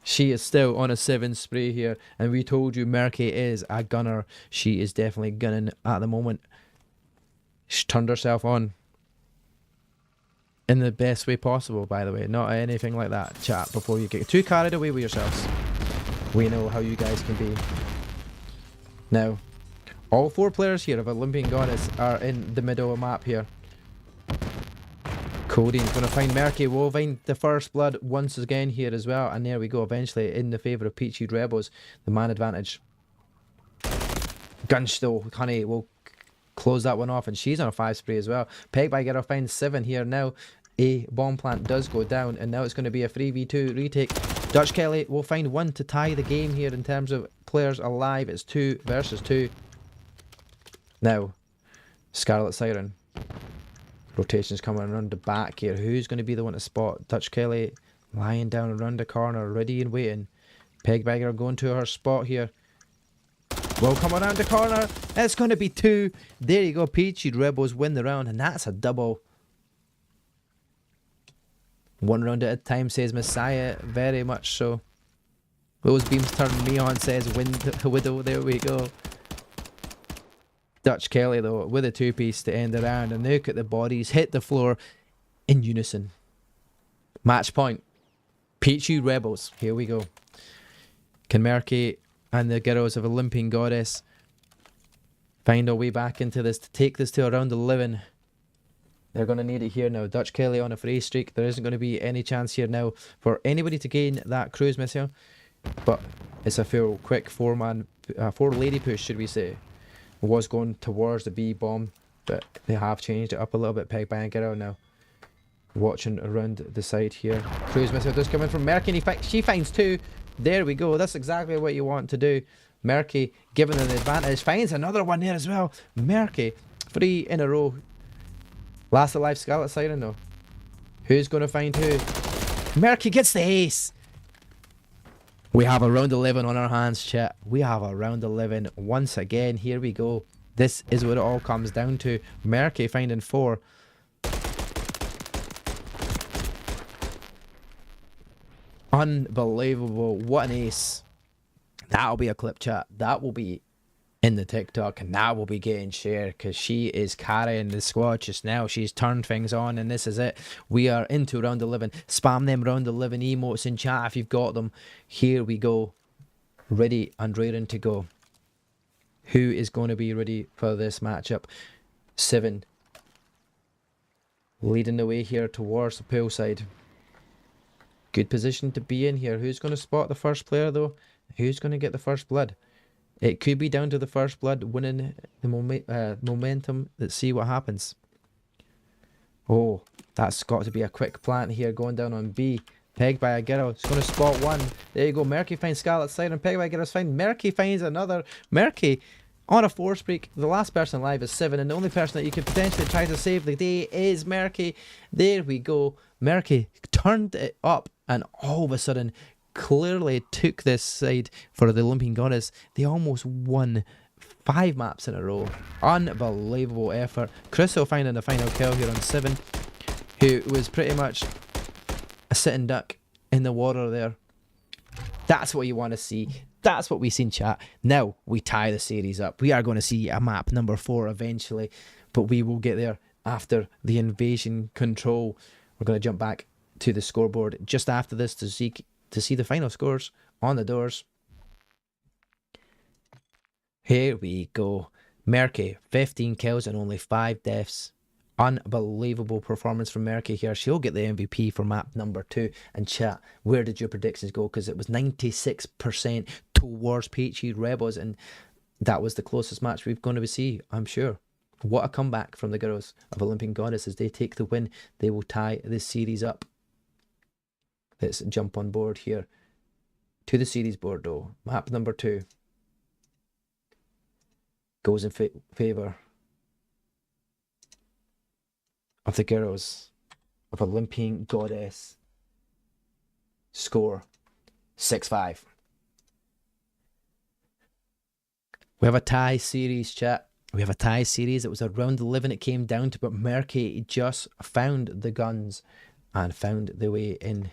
She is still on a 7 spree here. And we told you Merky is a gunner. She is definitely gunning at the moment. She turned herself on. In the best way possible, by the way. Not anything like that, chat, before you get too carried away with yourselves. We know how you guys can be. Now, All 4 players here of Olympian Goddess are in the middle of the map here. Kodiene's going to find Merky. We'll find the first blood once again here as well. And there we go, eventually in the favour of Peachy Rebels. The man advantage. Gunstow Honey will close that one off, and she's on a 5 spree as well. Peggedbyagirl finds 7 here now. A bomb plant does go down, and now it's going to be a 3v2 retake. DutchKellie will find 1 to tie the game here in terms of players alive. It's 2 versus 2. Now, ScarletSiren. Rotation's coming around the back here. Who's going to be the one to spot? DutchKellie lying down around the corner, ready and waiting. Peggedbyagirl going to her spot here. Will come around the corner. It's going to be 2. There you go. Peachy Rebels win the round, and that's a double. 1 round at a time, says Messiah. Very much so. Those beams turn me on, says Widow. There we go. DutchKellie though with a 2-piece to end the round, and look at the bodies hit the floor in unison. Match point. Peachy Rebels. Here we go. Can Merky and the girls of Olympian Goddess find a way back into this to take this to around 11? They're going to need it here now. DutchKellie on a free streak. There isn't going to be any chance here now for anybody to gain that cruise missile, but it's a full quick 4-lady push, should we say. Was going towards the B bomb, but they have changed it up a little bit. Peggedbyagirl now watching around the side here. Cruise missile does come in from Merky, and she finds 2. There we go. That's exactly what you want to do. Merky, given an advantage, finds another one there as well. Merky, 3 in a row. Last alive ScarletSiren though. Who's going to find who? Merky gets the ace. We have a round 11 on our hands, chat. We have a round 11 once again. Here we go. This is what it all comes down to. Merky finding 4. Unbelievable. What an ace. That'll be a clip, chat. That will be in the TikTok, and that will be getting shared because she is carrying the squad just now. She's turned things on, and this is it. We are into round 11. Spam them round 11 emotes in chat if you've got them. Here we go. Ready and raring to go. Who is going to be ready for this matchup? 7 leading the way here towards the poolside. Good position to be in here. Who's going to spot the first player though? Who's going to get the first blood? It could be down to the first blood winning the momentum. Let's see what happens. Oh, that's got to be a quick plant here going down on B. Peggedbyagirl. It's going to spot 1. There you go. Merky finds ScarletSiren. Peggedbyagirl's fine. Merky finds another. Merky on a 4 streak. The last person alive is 7, and the only person that you could potentially try to save the day is Merky. There we go. Merky turned it up, and all of a sudden clearly took this side for the Olympian Goddess. They almost won 5 maps in a row. Unbelievable effort. Krystal finding the final kill here on 7, who was pretty much a sitting duck in the water there. That's what you want to see. That's what we see in chat. Now we tie the series up. We are going to see a map number 4 eventually, but we will get there after the invasion control. We're going to jump back to the scoreboard just after this to see the final scores on the doors. Here we go. Merky, 15 kills and only 5 deaths. Unbelievable performance from Merky here. She'll get the MVP for map number 2. And chat, where did your predictions go? Because it was 96% towards Peachy Rebels, and that was the closest match we're going to see, I'm sure. What a comeback from the girls of Olympian Goddess as they take the win. They will tie this series up. Let's jump on board here to the series board though. Map number 2 goes in favour of the girls of Olympian Goddess. Score 6-5. We have a tie series, chat. We have a tie series. It was a round 11 it came down to, but Merky just found the guns and found the way in.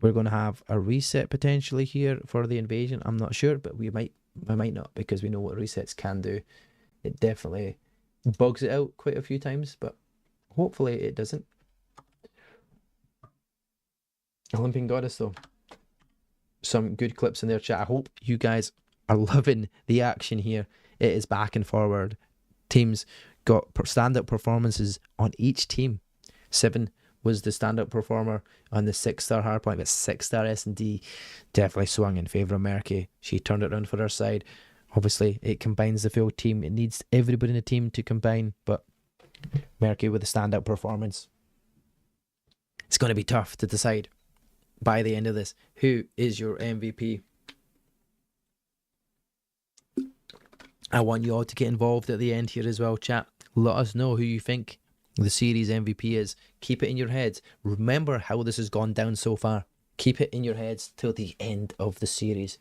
We're going to have a reset potentially here for the invasion. I'm not sure, but we might not, because we know what resets can do. It definitely bugs it out quite a few times, but hopefully it doesn't. Olympian Goddess though. Some good clips in there, chat. I hope you guys are loving the action here it is back and forward. Teams got standout performances on each team. 7 was the standout performer on the 6-star hardpoint, but 6-star S&D definitely swung in favour of Merky. She turned it around for her side. Obviously, it combines the full team. It needs everybody in the team to combine, but Merky with a standout performance. It's going to be tough to decide by the end of this who is your MVP. I want you all to get involved at the end here as well, chat. Let us know who you think the series MVP is. Keep it in your heads. Remember how this has gone down so far. Keep it in your heads till the end of the series,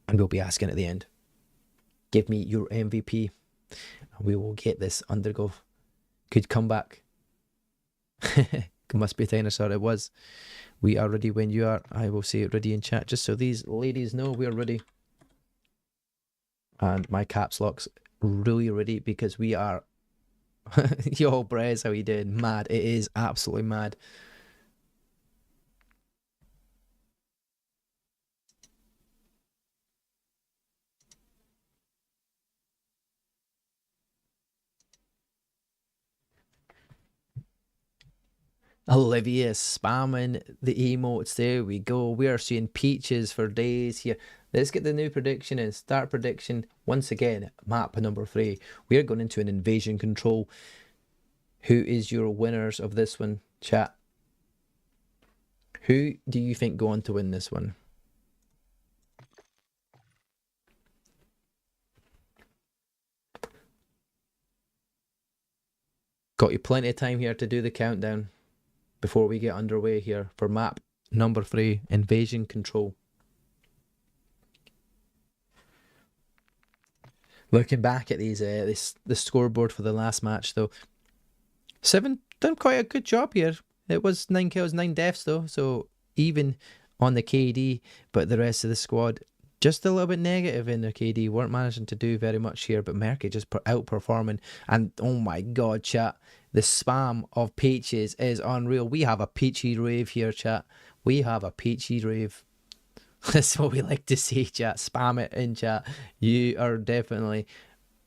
and we'll be asking at the end. Give me your MVP, and we will get this undergo. Good comeback. Must be a dinosaur. It was. We are ready when you are. I will say it ready in chat, just so these ladies know we are ready. And my caps lock's really ready because we are. Yo, Brez, how you doing? Mad. It is absolutely mad. Olivia spamming the emotes. There we go. We are seeing peaches for days here. Let's get the new prediction in. Start prediction. Once again, map number 3. We are going into an invasion control. Who is your winners of this one, chat? Who do you think go on to win this one? Got you plenty of time here to do the countdown before we get underway here for map number 3, invasion control. Looking back at these, the scoreboard for the last match though, 7 done quite a good job here. It was 9 kills, 9 deaths though, so even on the KD, but the rest of the squad just a little bit negative in their KD. Weren't managing to do very much here, but Merky just outperforming. And oh my god, chat, the spam of peaches is unreal. We have a peachy rave here, chat. We have a peachy rave. That's what we like to see, chat. Spam it in chat. You are definitely...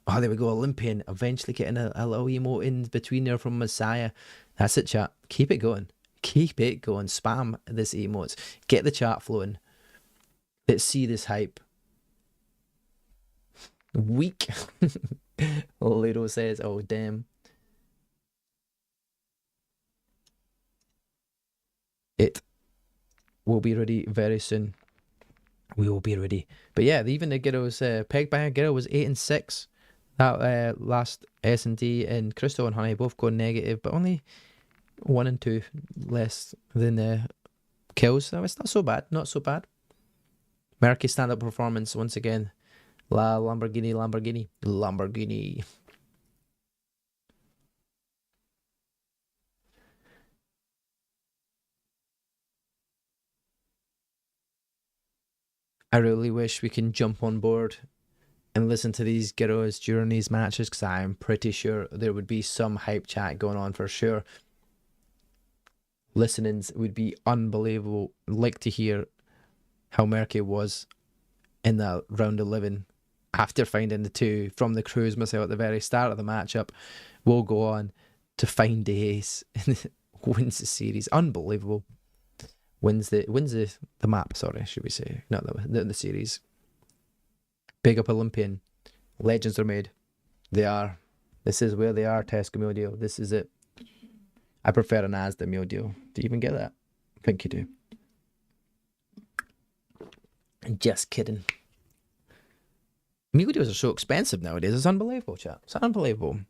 Oh, there we go. Olympian eventually getting a little emote in between there from Messiah. That's it, chat. Keep it going. Keep it going. Spam this emotes. Get the chat flowing. Let's see this hype. Weak. Ludo says, oh, damn. It will be ready very soon. We will be ready. But yeah, even the girls, Peggedbyagirl was 8 and 6. That last S&D and Krystal and Honey both going negative, but only 1 and 2 less than kills. So it's not so bad. Not so bad. Merky stand-up performance once again. Lamborghini. I really wish we can jump on board and listen to these girls during these matches, because I'm pretty sure there would be some hype chat going on for sure. Listenings would be unbelievable. I'd like to hear how Merky was in that round 11 after finding the 2 from the cruise missile at the very start of the matchup. We'll go on to find the ace and wins the series. Unbelievable. Wins the map, sorry, should we say. Not the series. Big up Olympian. Legends are made. They are. This is where they are, Tesco Meal Deal. This is it. I prefer an Asda meal deal. Do you even get that? I think you do. Just kidding. Meal deals are so expensive nowadays. It's unbelievable, chat. It's unbelievable.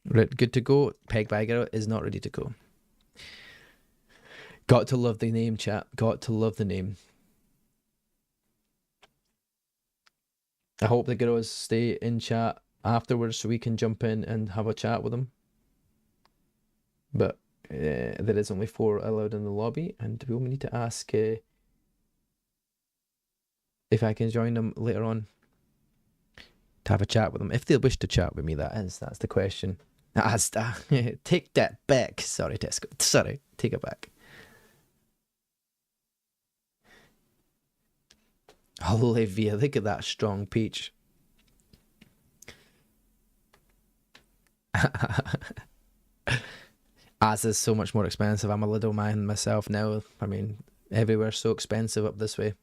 Right, good to go. Peggedbyagirl is not ready to go. Got to love the name, chat. Got to love the name. I hope the girls stay in chat afterwards so we can jump in and have a chat with them. But there is only 4 allowed in the lobby, and we'll need to ask if I can join them later on to have a chat with them. If they wish to chat with me, that's the question. Asda. Take that back. Sorry, Tesco. Sorry, take it back. Olivia, look at that strong peach. As is so much more expensive. I'm a little man myself now. I mean, everywhere's so expensive up this way.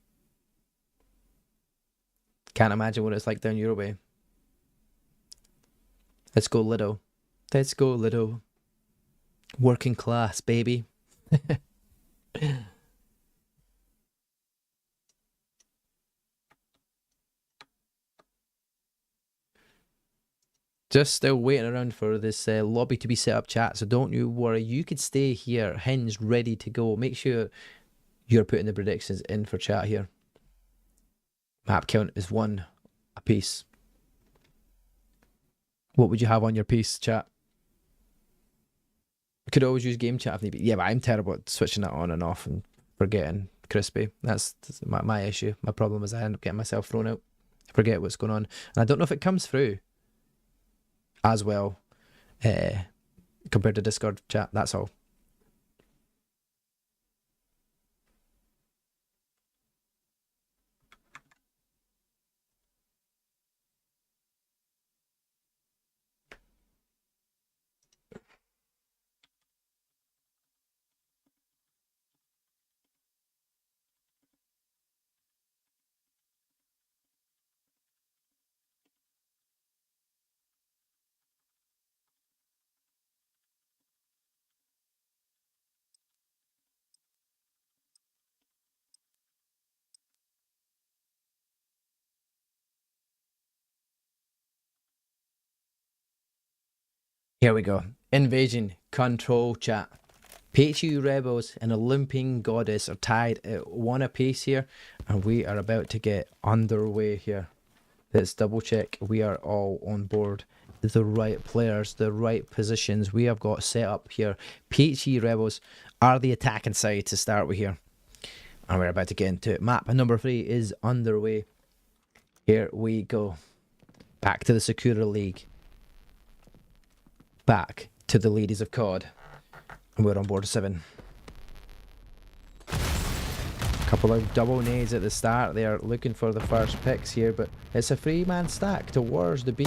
Can't imagine what it's like down your way. Let's go little. Let's go little. Working class, baby. Just still waiting around for this lobby to be set up, chat, so don't you worry. You could stay here, hinged, ready to go. Make sure you're putting the predictions in for chat here. Map count is 1 apiece. What would you have on your piece, chat? Could always use game chat if need be. Yeah, but I'm terrible at switching that on and off and forgetting crispy. That's my issue. My problem is I end up getting myself thrown out. I forget what's going on. And I don't know if it comes through as well compared to Discord chat. That's all. Here we go. Invasion control chat. Peachy Rebels and Olympian Goddess are tied at 1 apiece here, and we are about to get underway here. Let's double check we are all on board. The right players, the right positions we have got set up here. Peachy Rebels are the attacking side to start with here, and we're about to get into it. Map number 3 is underway. Here we go. Back to the Sakura League. Back to the ladies of COD. And we're on board 7. Couple of double nades at the start. They are looking for the first picks here, but it's a 3-man stack towards the B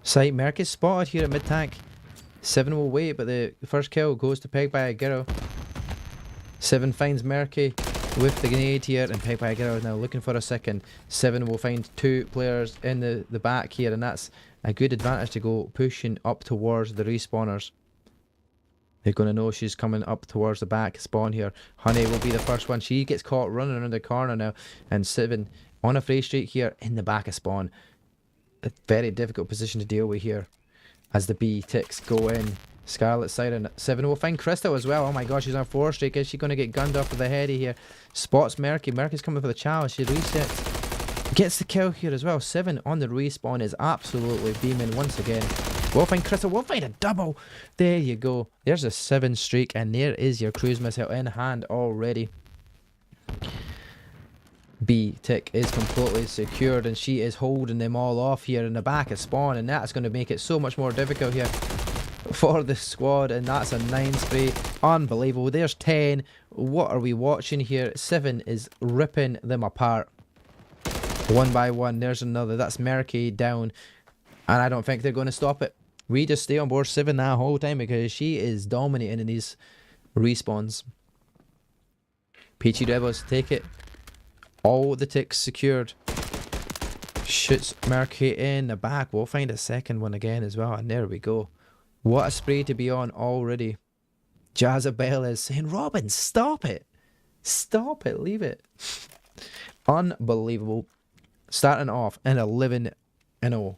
site. Merky spotted here at mid-tank. 7 will wait, but the first kill goes to Peggedbyagirl. 7 finds Merky with the grenade here, and Peggedbyagirl now looking for a second. 7 will find 2 players in the back here, and that's a good advantage to go pushing up towards the respawners. They're going to know she's coming up towards the back spawn here. Honey will be the first one. She gets caught running around the corner now, and 7 on a free streak here in the back of spawn. A very difficult position to deal with here as the B ticks go in. ScarletSiren 7 will find Krystal as well. Oh my gosh, she's on a 4 streak. Is she going to get gunned off with the heady here? Spots Merky. Merky's coming for the challenge. She resets. Gets the kill here as well. 7 on the respawn is absolutely beaming once again. We'll find Krystal. We'll find a double. There you go. There's a 7 streak, and there is your cruise missile in hand already. B tick is completely secured, and she is holding them all off here in the back of spawn, and that's going to make it so much more difficult here for the squad. And that's a 9 spray. Unbelievable. There's 10. What are we watching here? 7 is ripping them apart. 1 by 1. There's another. That's Merky down, and I don't think they're going to stop it. We just stay on board 7 that whole time because she is dominating in these respawns. Peachy Rebels take it. All the ticks secured. Shoots Merky in the back. We'll find a second one again as well, and there we go. What a spray to be on already. Jazabelle is saying, Robin, stop it. Stop it. Leave it. Unbelievable. Starting off in 11-0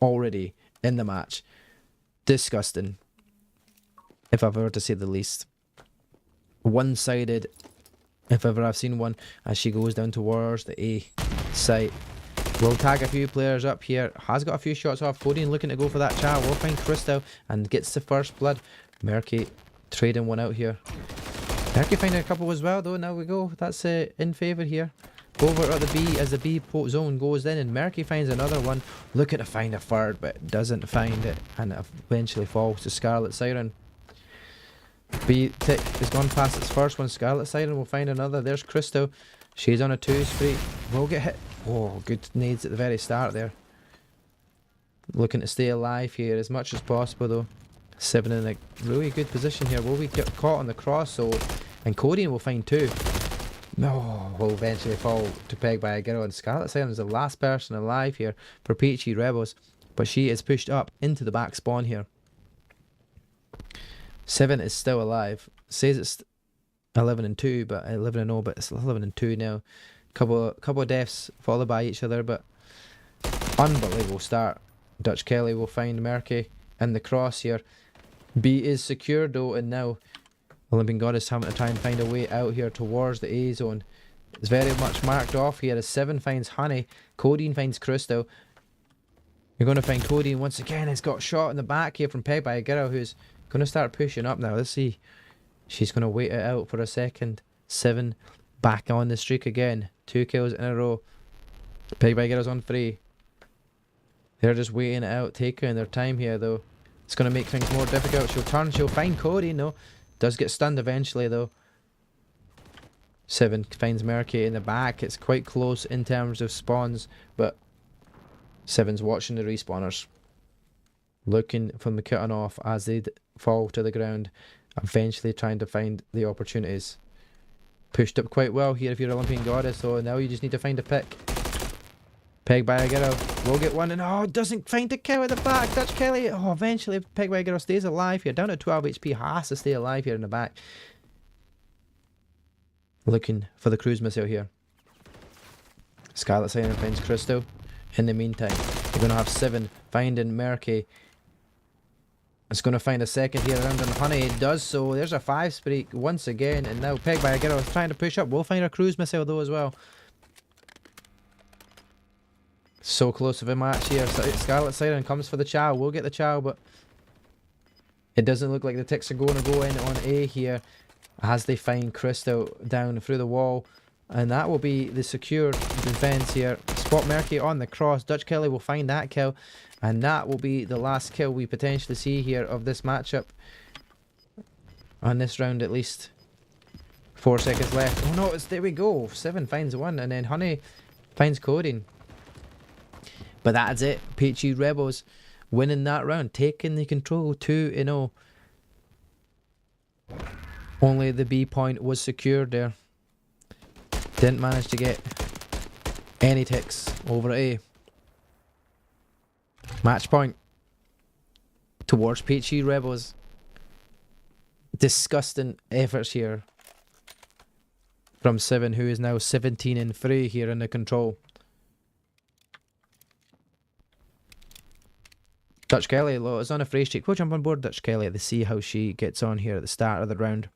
already in the match. Disgusting, if I've ever to say the least. One-sided, if ever I've seen one, as she goes down towards the A site. We'll tag a few players up here. Has got a few shots off. Kodiene looking to go for that chat. We'll find Krystal and gets the first blood. Merky trading one out here. Merky finding a couple as well though. Now we go. That's in favour here. Over at the B as the B zone goes in, and Merky finds another one. Looking to find a third, but doesn't find it, and it eventually falls to ScarletSiren. B tick has gone past its first one. ScarletSiren will find another. There's Krystal. She's on a 2 spree. Will get hit. Oh, good nades at the very start there. Looking to stay alive here as much as possible though. 7 in a really good position here. Will we get caught on the cross? So, and Kodiene will find 2. No, will eventually fall to Peggedbyagirl, and ScarletSiren is the last person alive here for Peachy Rebels, but she is pushed up into the back spawn here. 7 is still alive. Says it's 11 and 2, but 11 and 0, but it's 11 and 2 now. Couple of deaths followed by each other, but unbelievable start. DutchKellie will find Merky in the cross here. B is secured though, and now Olympian Goddess having to try and find a way out here towards the A zone. It's very much marked off here as 7 finds Honey. Kodiene finds Krystal. You're going to find Kodiene once again. It's got shot in the back here from Peggedbyagirl, who's going to start pushing up now. Let's see. She's going to wait it out for a second. 7 back on the streak again. 2 kills in a row. Peggedbyagirl's on 3. They're just waiting it out, taking their time here though. It's going to make things more difficult. She'll turn, she'll find Kodiene though. Does get stunned eventually though. 7 finds Merky in the back. It's quite close in terms of spawns, but 7's watching the respawners. Looking from the cutting off as they fall to the ground. Eventually trying to find the opportunities. Pushed up quite well here if you're Olympian Goddess, so now you just need to find a pick. Peggedbyagirl will get one, and oh, doesn't find the kill at the back. DutchKellie, oh, eventually Peggedbyagirl stays alive here. Down at 12 HP, has to stay alive here in the back. Looking for the cruise missile here. ScarletSiren finds Krystal. In the meantime, you're going to have 7 finding Merky. It's going to find a second here around on Honey. It does so. There's a 5 streak once again, and now Peggedbyagirl is trying to push up. We'll find a cruise missile though as well. So close of a match here. ScarletSiren comes for the chow. We'll get the chow, but it doesn't look like the ticks are going to go in on A here as they find Krystal down through the wall. And that will be the secure defense here. Spot Merky on the cross. DutchKellie will find that kill. And that will be the last kill we potentially see here of this matchup. On this round at least. 4 seconds left. Oh no, there we go. 7 finds 1, and then Honey finds Kodiene. But that's it. Peachy Rebels winning that round, taking the control 2-0. Only the B point was secured there. Didn't manage to get any ticks over A. Match point towards Peachy Rebels. Disgusting efforts here from 7, who is now 17 and 3 here in the control. DutchKellie is on a free streak. We'll jump on board DutchKellie to see how she gets on here at the start of the round.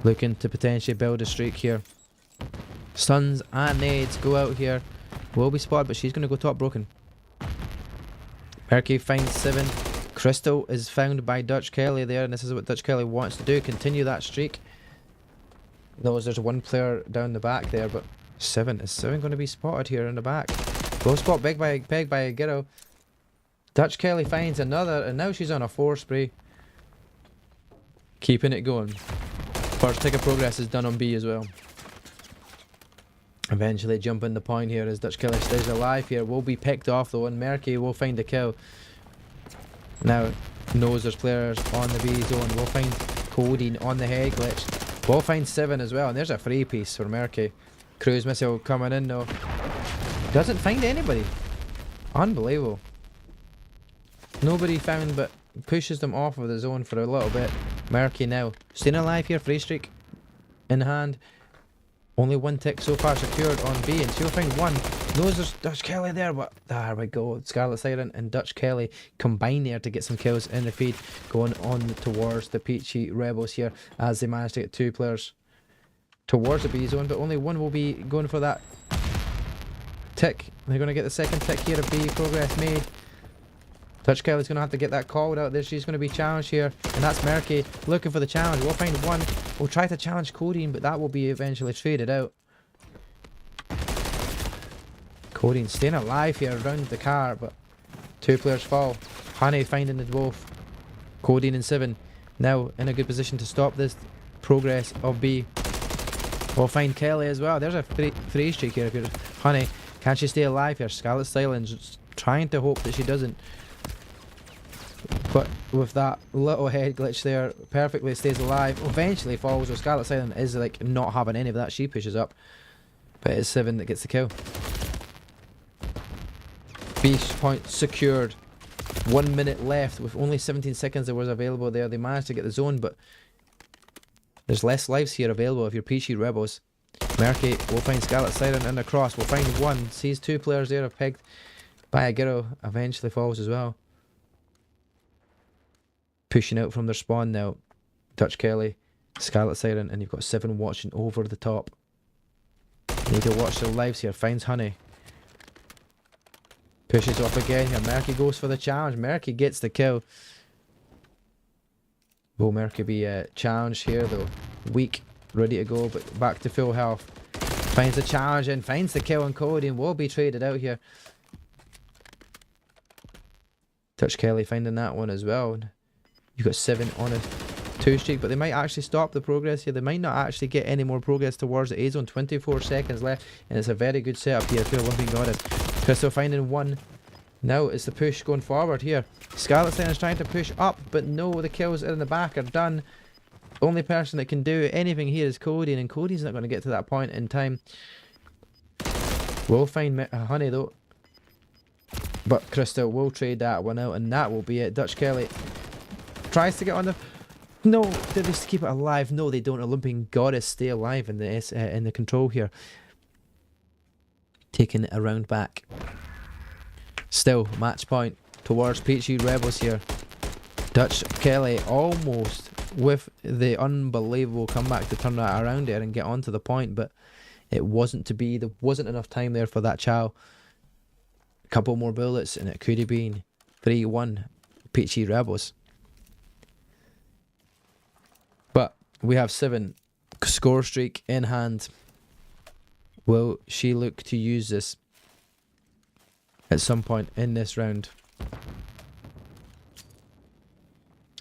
Looking to potentially build a streak here. Stuns and nades go out here. Will be spotted, but she's going to go top broken. Merky finds 7. Krystal is found by DutchKellie there, and this is what DutchKellie wants to do. Continue that streak. There's 1 player down the back there, but 7 is going to be spotted here in the back. Will spot Peggedbyagirl. DutchKellie finds another, and now she's on a 4 spree. Keeping it going. First tick of progress is done on B as well. Eventually jumping the point here as DutchKellie stays alive here. Will be picked off though, and Merky will find the kill. Now knows there's players on the B zone. We'll find Kodiene on the head glitch. We'll find 7 as well, and there's a free piece for Merky. Cruise missile coming in though. Doesn't find anybody. Unbelievable. Nobody found, but pushes them off of the zone for a little bit. Merky now staying alive here, free streak in hand. Only 1 tick so far secured on B, and she'll find 1. Knows there's DutchKellie there, but there we go. ScarletSiren and DutchKellie combine there to get some kills in the feed, going on towards the Peachy Rebels here as they manage to get 2 players towards the B zone, but only 1 will be going for that tick. They're going to get the second tick here of B progress made. DutchKellie's going to have to get that called out there. She's going to be challenged here, and that's Merky looking for the challenge. We'll find 1. We'll try to challenge Kodiene, but that will be eventually traded out. Kodiene staying alive here around the car, but 2 players fall. Honey finding the both. Kodiene and 7 now in a good position to stop this progress of B. We'll find Kelly as well. There's a free streak here if you're Honey. Can she stay alive here? ScarletSiren trying to hope that she doesn't. But with that little head glitch there, perfectly stays alive. Eventually falls, or ScarletSiren is like not having any of that. She pushes up. But it's 7 that gets the kill. Beast point secured. 1 minute left with only 17 seconds that was available there. They managed to get the zone, but there's less lives here available if you're Peachy Rebels. Merky will find ScarletSiren in the cross. We'll find one. Sees 2 players there, Peggedbyagirl eventually falls as well. Pushing out from their spawn now. DutchKellie, ScarletSiren, and you've got 7 watching over the top. Need to watch their lives here. Finds Honey. Pushes off again here. Merky goes for the challenge. Merky gets the kill. Will Merky be challenged here though? Weak. Ready to go, but back to full health. Finds the challenge and finds the kill, and Kodiene will be traded out here. DutchKellie finding that one as well. You've got 7 on a 2 streak, but they might actually stop the progress here. They might not actually get any more progress towards the A zone. 24 seconds left, and it's a very good setup here for Olympian Goddess. Krystal finding 1. Now it's the push going forward here. ScarletSiren is trying to push up, but no, the kills in the back are done. Only person that can do anything here is Kodiene, and Kodiene's not going to get to that point in time. We'll find Honey though, but Krystal will trade that one out, and that will be it. DutchKellie tries to get on the... No, do they keep it alive? No, they don't. Olympian Goddess stay alive in the control here. Taking it around back. Still, match point towards Peachy Rebels here. DutchKellie almost with the unbelievable comeback to turn that around there and get onto the point, but it wasn't to be. There wasn't enough time there for that chow. A couple more bullets and it could have been 3-1 Peachy Rebels. But we have 7 score streak in hand. Will she look to use this at some point in this round?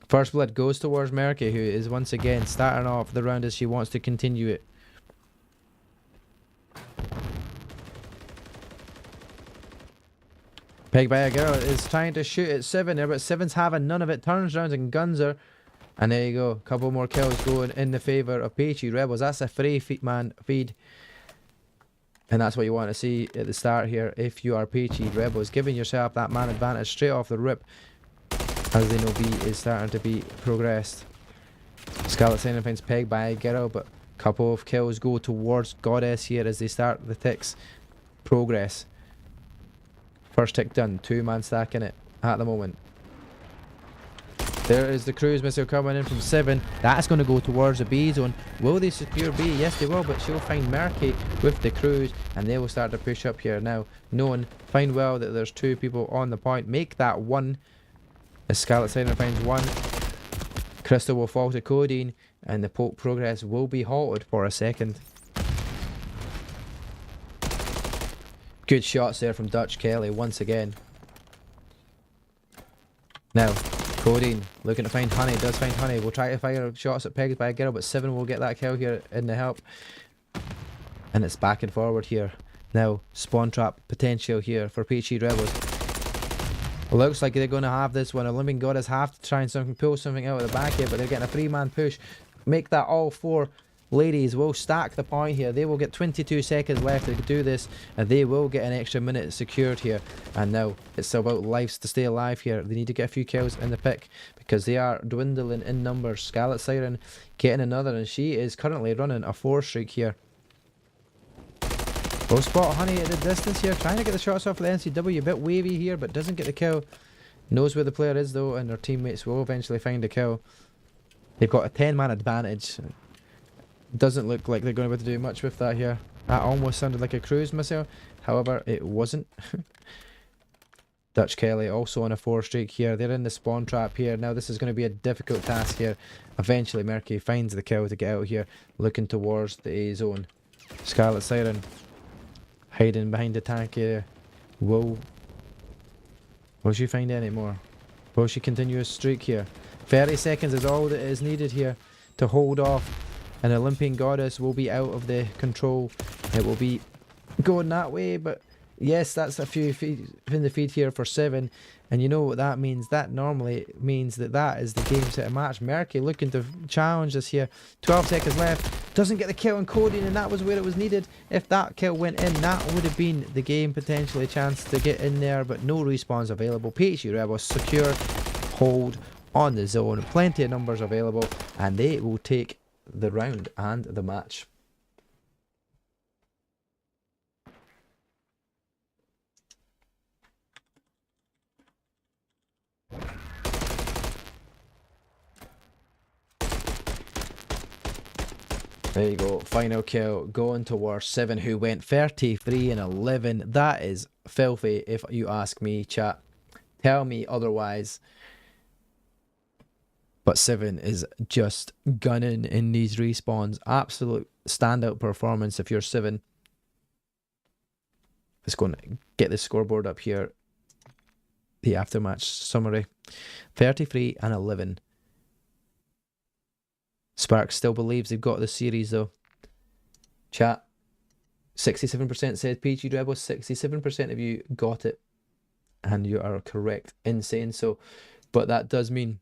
First blood goes towards Merky, who is once again starting off the round as she wants to continue it. Peggedbyagirl is trying to shoot at 7 there, but 7's having none of it. Turns around and guns her. And there you go. A couple more kills going in the favour of Peachy Rebels. That's a free feed. And that's what you want to see at the start here if you are Peachy Rebels. Giving yourself that man advantage straight off the rip. As they know B is starting to be progressed. ScarletSiren finds Peggedbyagirl, but a couple of kills go towards Goddess here as they start the ticks progress. First tick done. 2-man stacking it at the moment. There is the cruise missile coming in from 7. That's going to go towards the B zone. Will they secure B? Yes, they will, but she'll find Merky with the cruise, and they will start to push up here now. Knowing, find well that there's 2 people on the point. Make that 1. As ScarletSiren finds 1. Krystal will fall to Kodiene, and the progress will be halted for a second. Good shots there from DutchKellie once again. Now, Kodiene looking to find Honey, does find Honey. We'll try to fire shots at Peggedbyagirl, but 7 will get that kill here in the help. And it's back and forward here. Now, spawn trap potential here for Peachy Rebels. Looks like they're going to have this one. Olympian Goddess have to try and pull something out of the back here, but they're getting a 3-man push. Make that all 4 ladies will stack the point here. They will get 22 seconds left to do this, and they will get an extra minute secured here. And now it's about lives to stay alive here. They need to get a few kills in the pick because they are dwindling in numbers. ScarletSiren getting another, and she is currently running a 4 streak here. We'll spot Honey at the distance here, trying to get the shots off the NCW. A bit wavy here, but doesn't get the kill. Knows where the player is though, and their teammates will eventually find a kill. They've got a 10-man advantage. Doesn't look like they're going to be able to do much with that here. That almost sounded like a cruise missile. However, it wasn't. DutchKellie also on a 4 streak here. They're in the spawn trap here. Now this is going to be a difficult task here. Eventually Merky finds the kill to get out here, looking towards the A zone. ScarletSiren hiding behind the tank here. Will she find any more? Will she continue a streak here? 30 seconds is all that is needed here to hold off. An Olympian Goddess will be out of the control. It will be going that way, but Yes, that's a few feet in the feed here for 7. And you know what that means? That normally means that that is the game set of match. Merky looking to challenge us here. 12 seconds left. Doesn't get the kill on Kodiene, and that was where it was needed. If that kill went in, that would have been the game potentially a chance to get in there, but no respawns available. Peachy Rebels secure hold on the zone. Plenty of numbers available, and they will take the round and the match. There you go, final kill going towards 7, who went 33 and 11. That is filthy if you ask me, chat. Tell me otherwise. But 7 is just gunning in these respawns. Absolute standout performance if you're 7. Let's go and get the scoreboard up here. The aftermatch summary. 33 and 11. Spark still believes they've got the series though. Chat. 67% said Peachy Rebel. 67% of you got it. And you are correct in saying so. But that does mean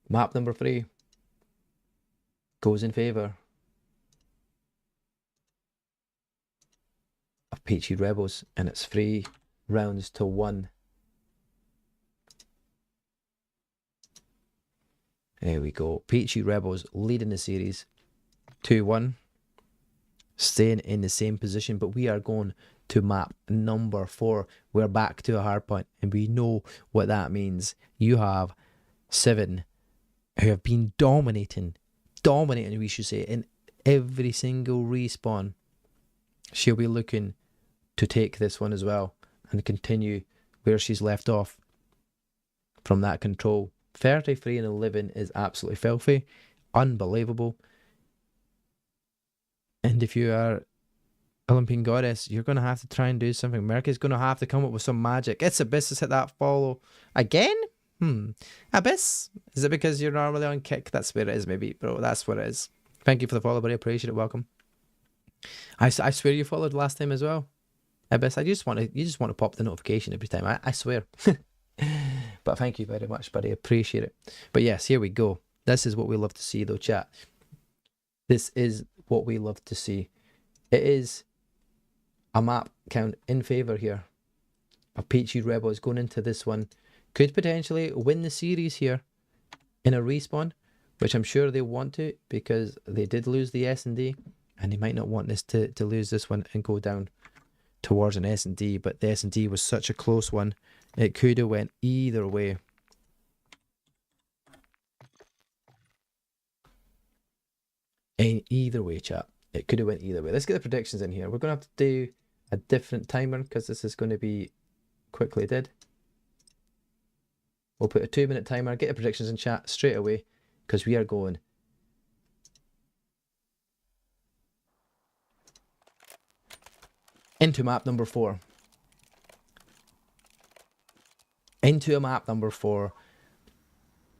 map number 3 goes in favour of Peachy Rebels. And it's 3 rounds to 1. There we go. Peachy Rebels leading the series 2-1. Staying in the same position, but we are going to map number 4. We're back to a hard point, and we know what that means. You have 7 who have been dominating we should say, in every single respawn. She'll be looking to take this one as well and continue where she's left off from that control. 33 and 11 is absolutely filthy, unbelievable. And if you are Olympian Goddess, you're going to have to try and do something. Merky's going to have to come up with some magic. It's Abyss has hit that follow again. Abyss, is it because you're normally on kick? That's where it is, maybe, bro. That's what it is. Thank you for the follow, buddy. Appreciate it. Welcome. I swear you followed last time as well, Abyss. You just want to pop the notification every time. I swear. But thank you very much, buddy. Appreciate it. But yes, here we go. This is what we love to see, though, chat. This is what we love to see. It is a map count in favour here of Peachy Rebels going into this one. Could potentially win the series here in a respawn, which I'm sure they want to, because they did lose the S&D, and they might not want this to lose this one and go down towards an S&D, but the S&D was such a close one. It could have went either way. And either way, chat. It could have went either way. Let's get the predictions in here. We're going to have to do a different timer because this is going to be quickly did. We'll put a 2-minute timer. Get the predictions in chat straight away because we are going into map number 4. Into a map number 4.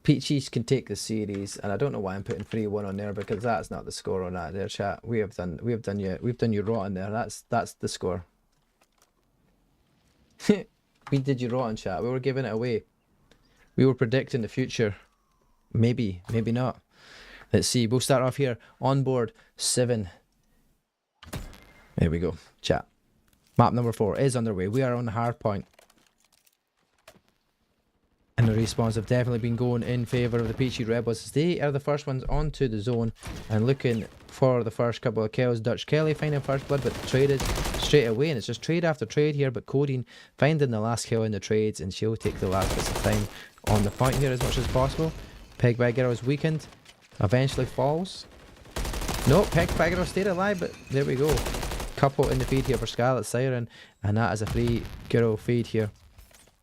Peachy can take the series, and I don't know why I'm putting 3-1 on there because that's not the score on that there, chat. We've done you rotten there. That's the score. We did you rotten, chat. We were giving it away. We were predicting the future. Maybe, maybe not. Let's see. We'll start off here. On board 7. There we go, chat. Map number 4 is underway. We are on the hard point. And the respawns have definitely been going in favour of the Peachy Rebels. They are the first ones onto the zone and looking for the first couple of kills. DutchKellie finding first blood, but traded straight away. And it's just trade after trade here. But Kodiene finding the last kill in the trades, and she'll take the last bits of time on the point here as much as possible. Peggedbyagirl is weakened. Eventually falls. No, Peggedbyagirl stayed alive, but there we go. Couple in the feed here for ScarletSiren, and that is a free girl feed here.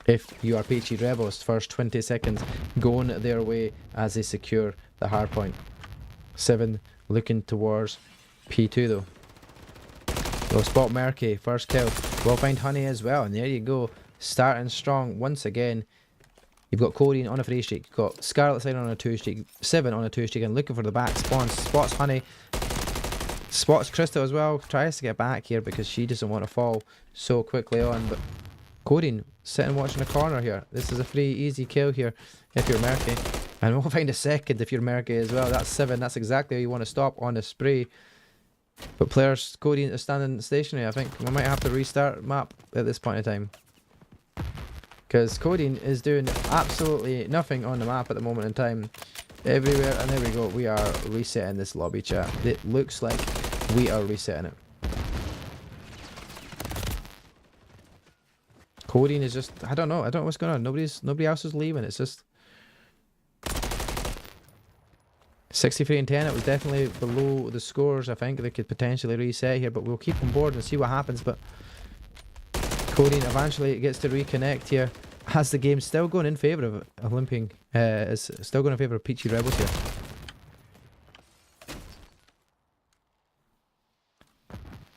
If you are Peachy Rebels, first 20 seconds going their way as they secure the hard point. 7 looking towards P2 though. They'll spot Merky, first kill. We'll find Honey as well, and there you go. Starting strong once again. You've got Kodiene on a 3 streak. You've got ScarletSiren on a 2 streak. 7 on a 2 streak, and looking for the back spawn. Spots Honey. Spots Krystal as well, tries to get back here because she doesn't want to fall so quickly on, but Kodiene sitting watching the corner here. This is a free easy kill here if you're Merky, and we'll find a second if you're Merky as well. That's 7, that's exactly how you want to stop on the spray. But players, Kodiene is standing stationary. I think we might have to restart map at this point in time, because Kodiene is doing absolutely nothing on the map at the moment in time. Everywhere, and there we go, we are resetting this lobby, chat. It looks like we are resetting it. Kodiene is just, I don't know what's going on. Nobody else is leaving. It's just 63 and 10. It was definitely below the scores. I think they could potentially reset here, but we'll keep on board and see what happens. But Kodiene eventually gets to reconnect here. Has the game still going in favour of Olympian, is still going in favour of Peachy Rebels here.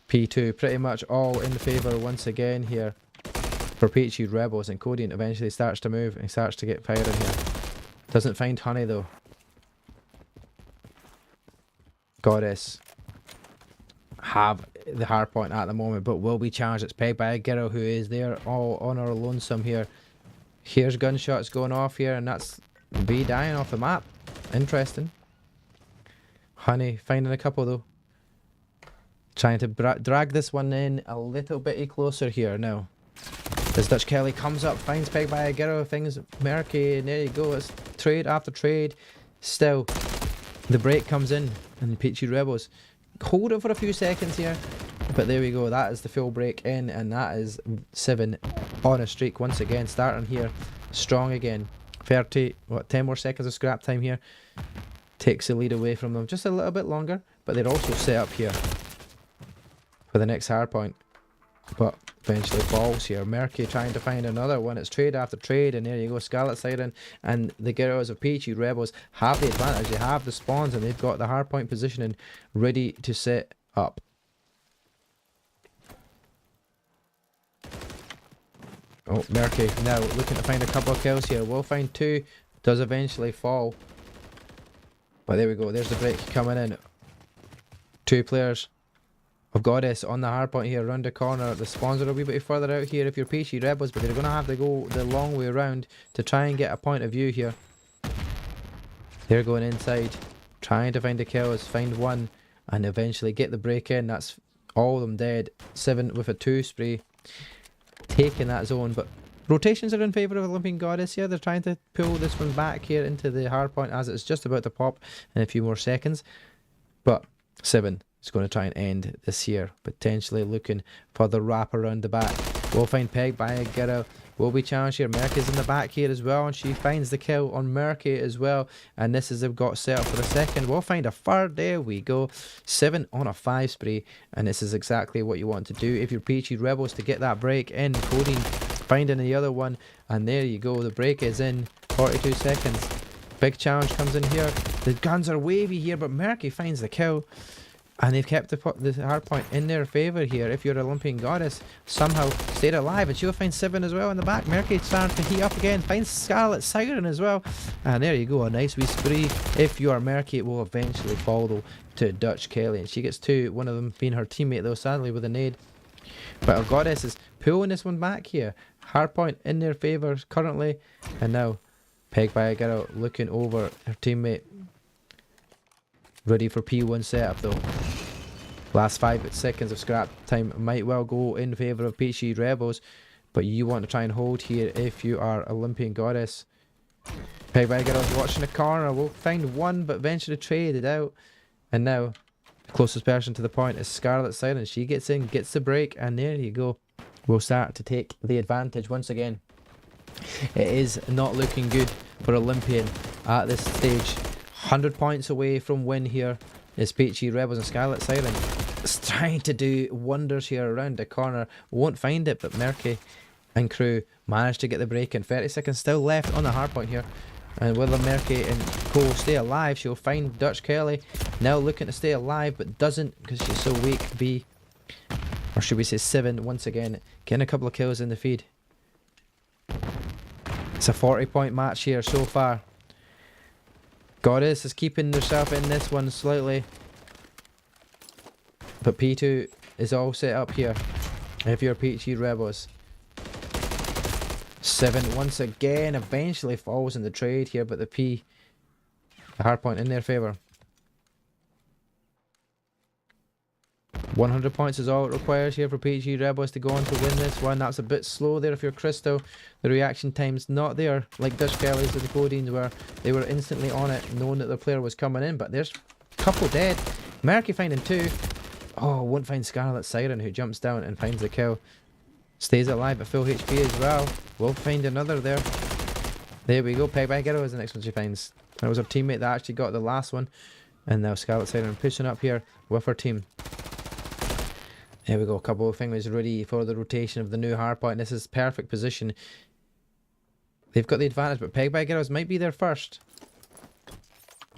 P2 pretty much all in favour once again here for Peachy Rebels, and Kodiene eventually starts to move and starts to get firing here. Doesn't find Honey though. Goddess have the hard point at the moment, but will be challenged. It's Peggedbyagirl who is there all on her lonesome here. Here's gunshots going off here, and that's B dying off the map. Interesting. Honey finding a couple though. Trying to drag this one in a little bit closer here now. As DutchKellie comes up, finds Peggedbyagirl, things Merky, and there you go. It's trade after trade. Still, the break comes in, and Peachy Rebels hold it for a few seconds here. But there we go, that is the full break in, and that is 7 on a streak once again, starting here strong again. 10 more seconds of scrap time here. Takes the lead away from them just a little bit longer, but they're also set up here for the next hard point. But eventually falls here. Merky trying to find another one. It's trade after trade, and there you go. ScarletSiren and the girls of Peachy Rebels have the advantage. They have the spawns, and they've got the hard point positioning ready to set up. Oh, Merky now looking to find a couple of kills here. Will find 2. Does eventually fall. But there we go. There's the break coming in. 2 players of Goddess on the hard point here around the corner. The spawns are a wee bit further out here if you're Peachy Rebels, but they're going to have to go the long way around to try and get a point of view here. They're going inside, trying to find the kills, find one, and eventually get the break in. That's all of them dead. 7 with a 2 spray. Taking that zone, but rotations are in favour of Olympian Goddess here. They're trying to pull this one back here into the hard point as it's just about to pop in a few more seconds. But 7 is going to try and end this here, potentially looking for the wrap around the back. We'll find Peggedbyagirl. Will be challenged here. Merky's in the back here as well, and she finds the kill on Merky as well. And this is they've got set up for the second. We'll find a third. There we go. 7 on a 5 spray, and this is exactly what you want to do if you're Peachy Rebels to get that break in. Kodiene finding the other one, and there you go. The break is in. 42 seconds. Big challenge comes in here. The guns are wavy here, but Merky finds the kill. And they've kept the hard point in their favour here. If you're Olympian Goddess, somehow stayed alive. And she'll find 7 as well in the back. Merky starting to heat up again. Finds ScarletSiren as well. And there you go. A nice wee spree. If you are Merky, it will eventually fall though to DutchKellie. And she gets 2. One of them being her teammate though, sadly, with a nade. But our Goddess is pulling this one back here. Hard point in their favour currently. And now Peggedbyagirl looking over her teammate. Ready for P1 setup though. Last 5 seconds of scrap time might well go in favour of Peachy Rebels, but you want to try and hold here if you are Olympian Goddess. Peggedbyagirl watching the corner. Will find one, but eventually traded out. And now the closest person to the point is ScarletSiren. She gets in, gets the break, and there you go. We'll start to take the advantage once again. It is not looking good for Olympian at this stage. 100 points away from win here is Peachy Rebels, and ScarletSiren is trying to do wonders here around the corner. Won't find it, but Merky and crew managed to get the break in. 30 seconds still left on the hard point here. And will Merky and co stay alive? She'll find DutchKellie. Now looking to stay alive, but doesn't because she's so weak. B, or should we say 7 once again. Getting a couple of kills in the feed. It's a 40-point match here so far. Goddess is keeping herself in this one slightly. But P2 is all set up here. If you're Peachy Rebels. 7 once again eventually falls in the trade here, but the hardpoint in their favour. 100 points is all it requires here for Peachy Rebels to go on to win this one. That's a bit slow there if you're Krystal. The reaction time's not there like DutchKellie's or the Kodienes, where they were instantly on it knowing that the player was coming in. But there's a couple dead. Merky finding 2. Oh, won't find ScarletSiren, who jumps down and finds the kill. Stays alive at full HP as well. We'll find another there. There we go. Peggedbyagirl is the next one she finds. That was her teammate that actually got the last one. And now ScarletSiren pushing up here with her team. There we go. A couple of things ready for the rotation of the new hardpoint. This is perfect position. They've got the advantage, but Peggedbyagirls might be there first.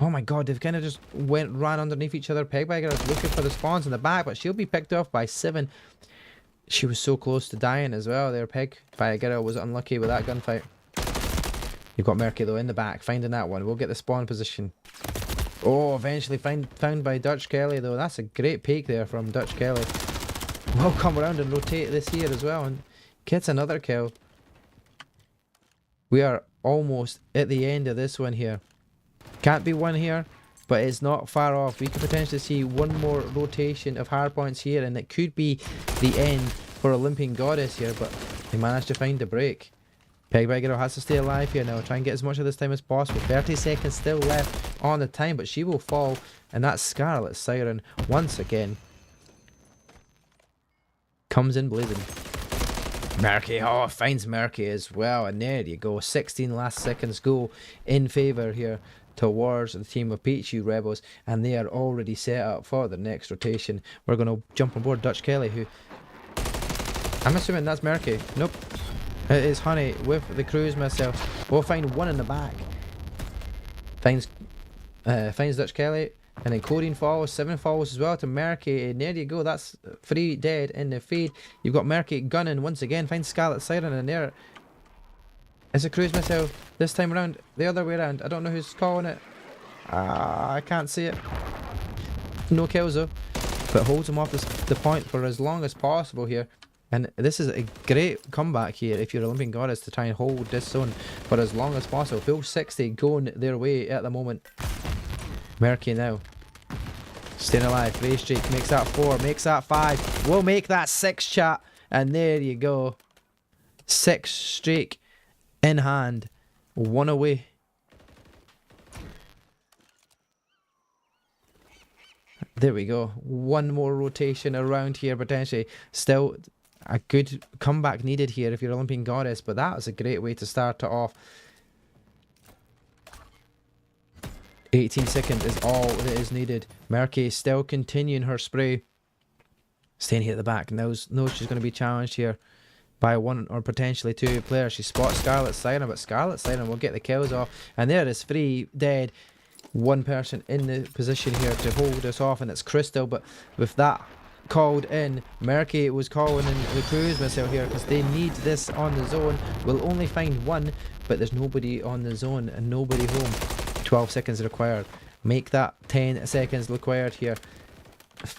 Oh my god, they've kind of just ran underneath each other. Peggedbyagirl's looking for the spawns in the back, but she'll be picked off by 7. She was so close to dying as well there. Peggedbyagirl was unlucky with that gunfight. You've got Merky though in the back, finding that one. We'll get the spawn position. Oh, eventually found by DutchKellie though. That's a great peek there from DutchKellie. We'll come around and rotate this here as well and gets another kill. We are almost at the end of this one here. Can't be one here, but it's not far off. We could potentially see one more rotation of hardpoints here, and it could be the end for Olympian Goddess here, but they managed to find the break. Peggedbyagirl has to stay alive here now. Try and get as much of this time as possible. 30 seconds still left on the time, but she will fall, and that's ScarletSiren once again. Comes in blazing. Merky, oh, finds Merky as well, and there you go. 16 last seconds go in favour here towards the team of Peachy Rebels, and they are already set up for the next rotation. We're going to jump on board DutchKellie, who I'm assuming that's Merky. Nope, it is Honey with the cruise missile. We'll find one in the back. Finds DutchKellie, and then Kodiene falls. 7 falls as well to Merky, and there you go. That's 3 dead in the feed. You've got Merky gunning once again. Finds ScarletSiren, and there is a cruise missile this time around. The other way around. I don't know who's calling it. I can't see it. No kills though, but holds him off the point for as long as possible here. And this is a great comeback here if you're Olympian Goddess, to try and hold this zone for as long as possible. Full 60 going their way at the moment. Merky now staying alive. 3 streak makes that 4, makes that 5. We'll make that 6, chat. And there you go. 6 streak in hand. 1 away. There we go. 1 more rotation around here potentially. Still a good comeback needed here if you're Olympian Goddess, but that was a great way to start it off. 18 seconds is all that is needed. Merky still continuing her spray. Staying here at the back. Knows she's going to be challenged here by 1 or potentially 2 players. She spots ScarletSiren, but ScarletSiren will get the kills off. And there is 3 dead. 1 person in the position here to hold us off, and it's Krystal. But with that called in, Merky was calling in the cruise missile here because they need this on the zone. We'll only find 1, but there's nobody on the zone and nobody home. 12 seconds required. Make that 10 seconds required here.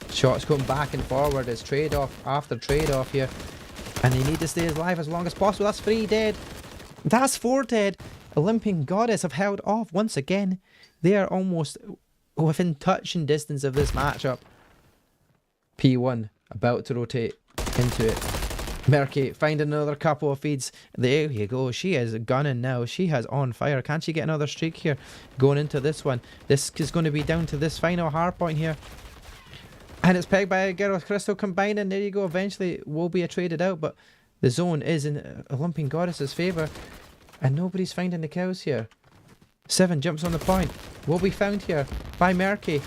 Shots going back and forward. It's trade off after trade off here, and they need to stay alive as long as possible. That's 3 dead. That's 4 dead. Olympian Goddess have held off once again. They are almost within touching distance of this matchup. P1 about to rotate into it. Merky finding another couple of feeds. There you go. She is gunning now. She has on fire. Can she get another streak here going into this one? This is going to be down to this final hard point here. And it's Peggedbyagirl with Krystal combining. There you go. Eventually will be traded out, but the zone is in Olympian Goddess's favour, and nobody's finding the kills here. 7 jumps on the point. Will be found here by Merky.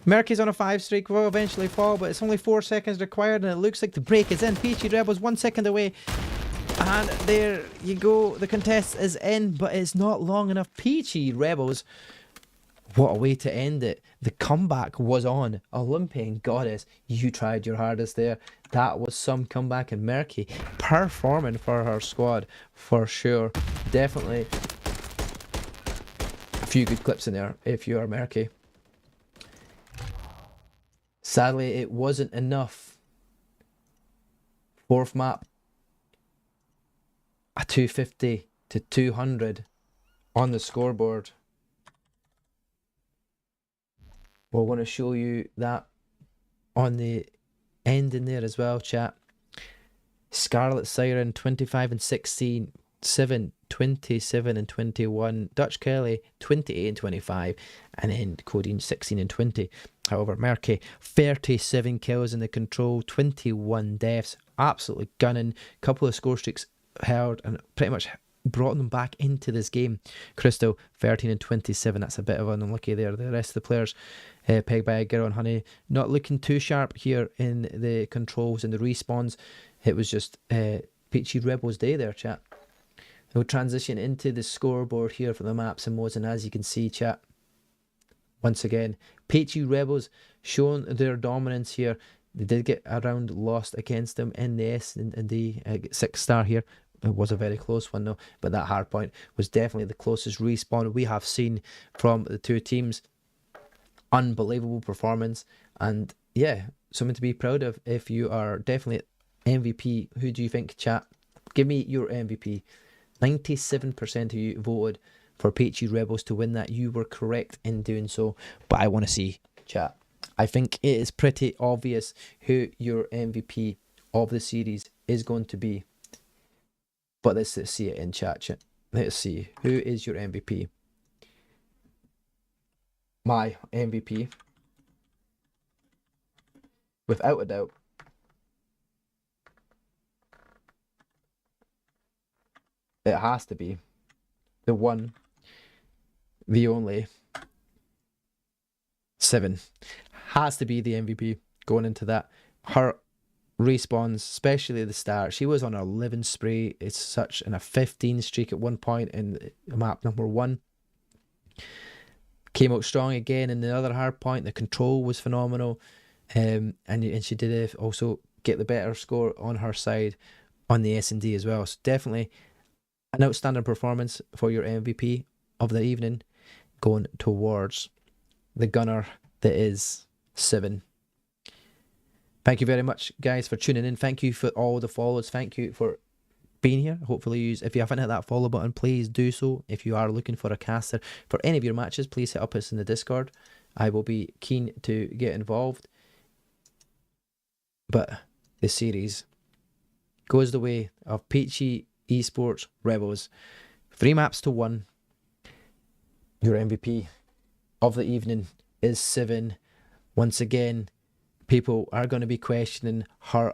Merky's on a 5 streak, will eventually fall, but it's only 4 seconds required, and it looks like the break is in. Peachy Rebels 1 second away. And there you go. The contest is in, but it's not long enough. Peachy Rebels. What a way to end it. The comeback was on. Olympian Goddess, you tried your hardest there. That was some comeback, and Merky performing for her squad for sure. Definitely a few good clips in there if you are Merky. Sadly, it wasn't enough. Fourth map, a 250 to 200 on the scoreboard. We're going to show you that on the ending there as well, chat. ScarletSiren 25 and 16, 7, 27 and 21, DutchKellie 28 and 25, and then Kodiene 16 and 20. However, Merky 37 kills in the control, 21 deaths, absolutely gunning. Couple of score streaks held and pretty much brought them back into this game. Krystal 13 and 27, that's a bit of an unlucky there. The rest of the players, Peggedbyagirl and Honey, not looking too sharp here in the controls and the respawns. It was just Peachy Rebels Day there, chat. We'll transition into the scoreboard here for the maps and modes, and as you can see, chat, once again, Peachy Rebels showing their dominance here. They did get a round lost against them in the S and D 6-star here. It was a very close one though, but that hard point was definitely the closest respawn we have seen from the two teams. Unbelievable performance, and yeah, something to be proud of. If you are definitely MVP, who do you think, chat? Give me your MVP. 97% of you voted for Peachy Rebels to win that. You were correct in doing so, but I want to see, chat. I think it is pretty obvious who your MVP of the series is going to be. But let's see it in chat. Let's see. Who is your MVP? My MVP, without a doubt, it has to be the one, the only, 7. Has to be the MVP going into that. Her respawns, especially at the start, she was on a 11 spree. It's such in a 15 streak at one point in map number 1. Came out strong again in the other hard point. The control was phenomenal, and she did also get the better score on her side on the S&D as well. So definitely an outstanding performance for your MVP of the evening, going towards the gunner that is 7. Thank you very much, guys, for tuning in. Thank you for all the follows. Thank you for being here. Hopefully, if you haven't hit that follow button, please do so. If you are looking for a caster for any of your matches, please hit up us in the Discord. I will be keen to get involved. But the series goes the way of Peachy Esports Rebels. 3 maps to 1. Your MVP of the evening is 7. Once again, people are going to be questioning her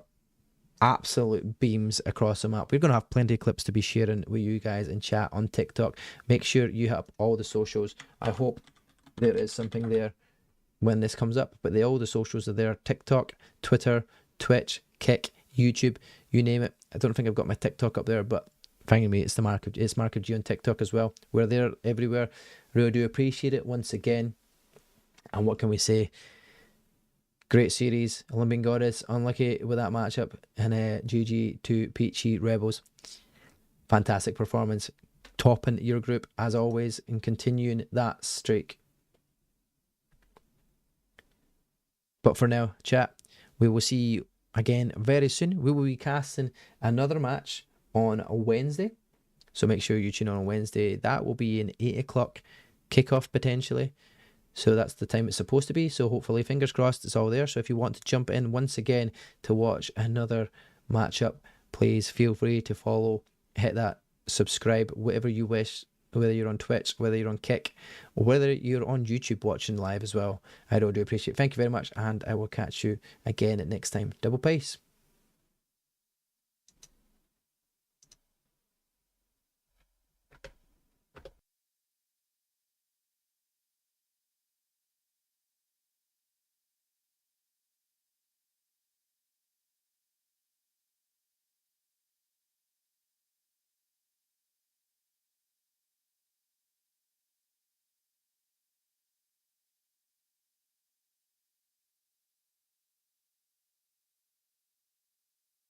absolute beams across the map. We're going to have plenty of clips to be sharing with you guys in chat on TikTok. Make sure you hit up all the socials. I hope there is something there when this comes up, but all the socials are there. TikTok, Twitter, Twitch, Kick, YouTube, you name it. I don't think I've got my TikTok up there, but find me, it's Mark of G on TikTok as well. We're there everywhere. Really do appreciate it once again. And what can we say? Great series. Olympian Goddess unlucky with that matchup, and GG to Peachy Rebels. Fantastic performance, topping your group as always and continuing that streak. But for now, chat, we will see you again very soon. We will be casting another match on a Wednesday, so make sure you tune on Wednesday. That will be an 8 o'clock kickoff potentially. So that's the time it's supposed to be. So hopefully, fingers crossed, it's all there. So if you want to jump in once again to watch another matchup, please feel free to follow, hit that subscribe, whatever you wish, whether you're on Twitch, whether you're on Kick, or whether you're on YouTube watching live as well. I really do appreciate it. Thank you very much, and I will catch you again next time. Double peace.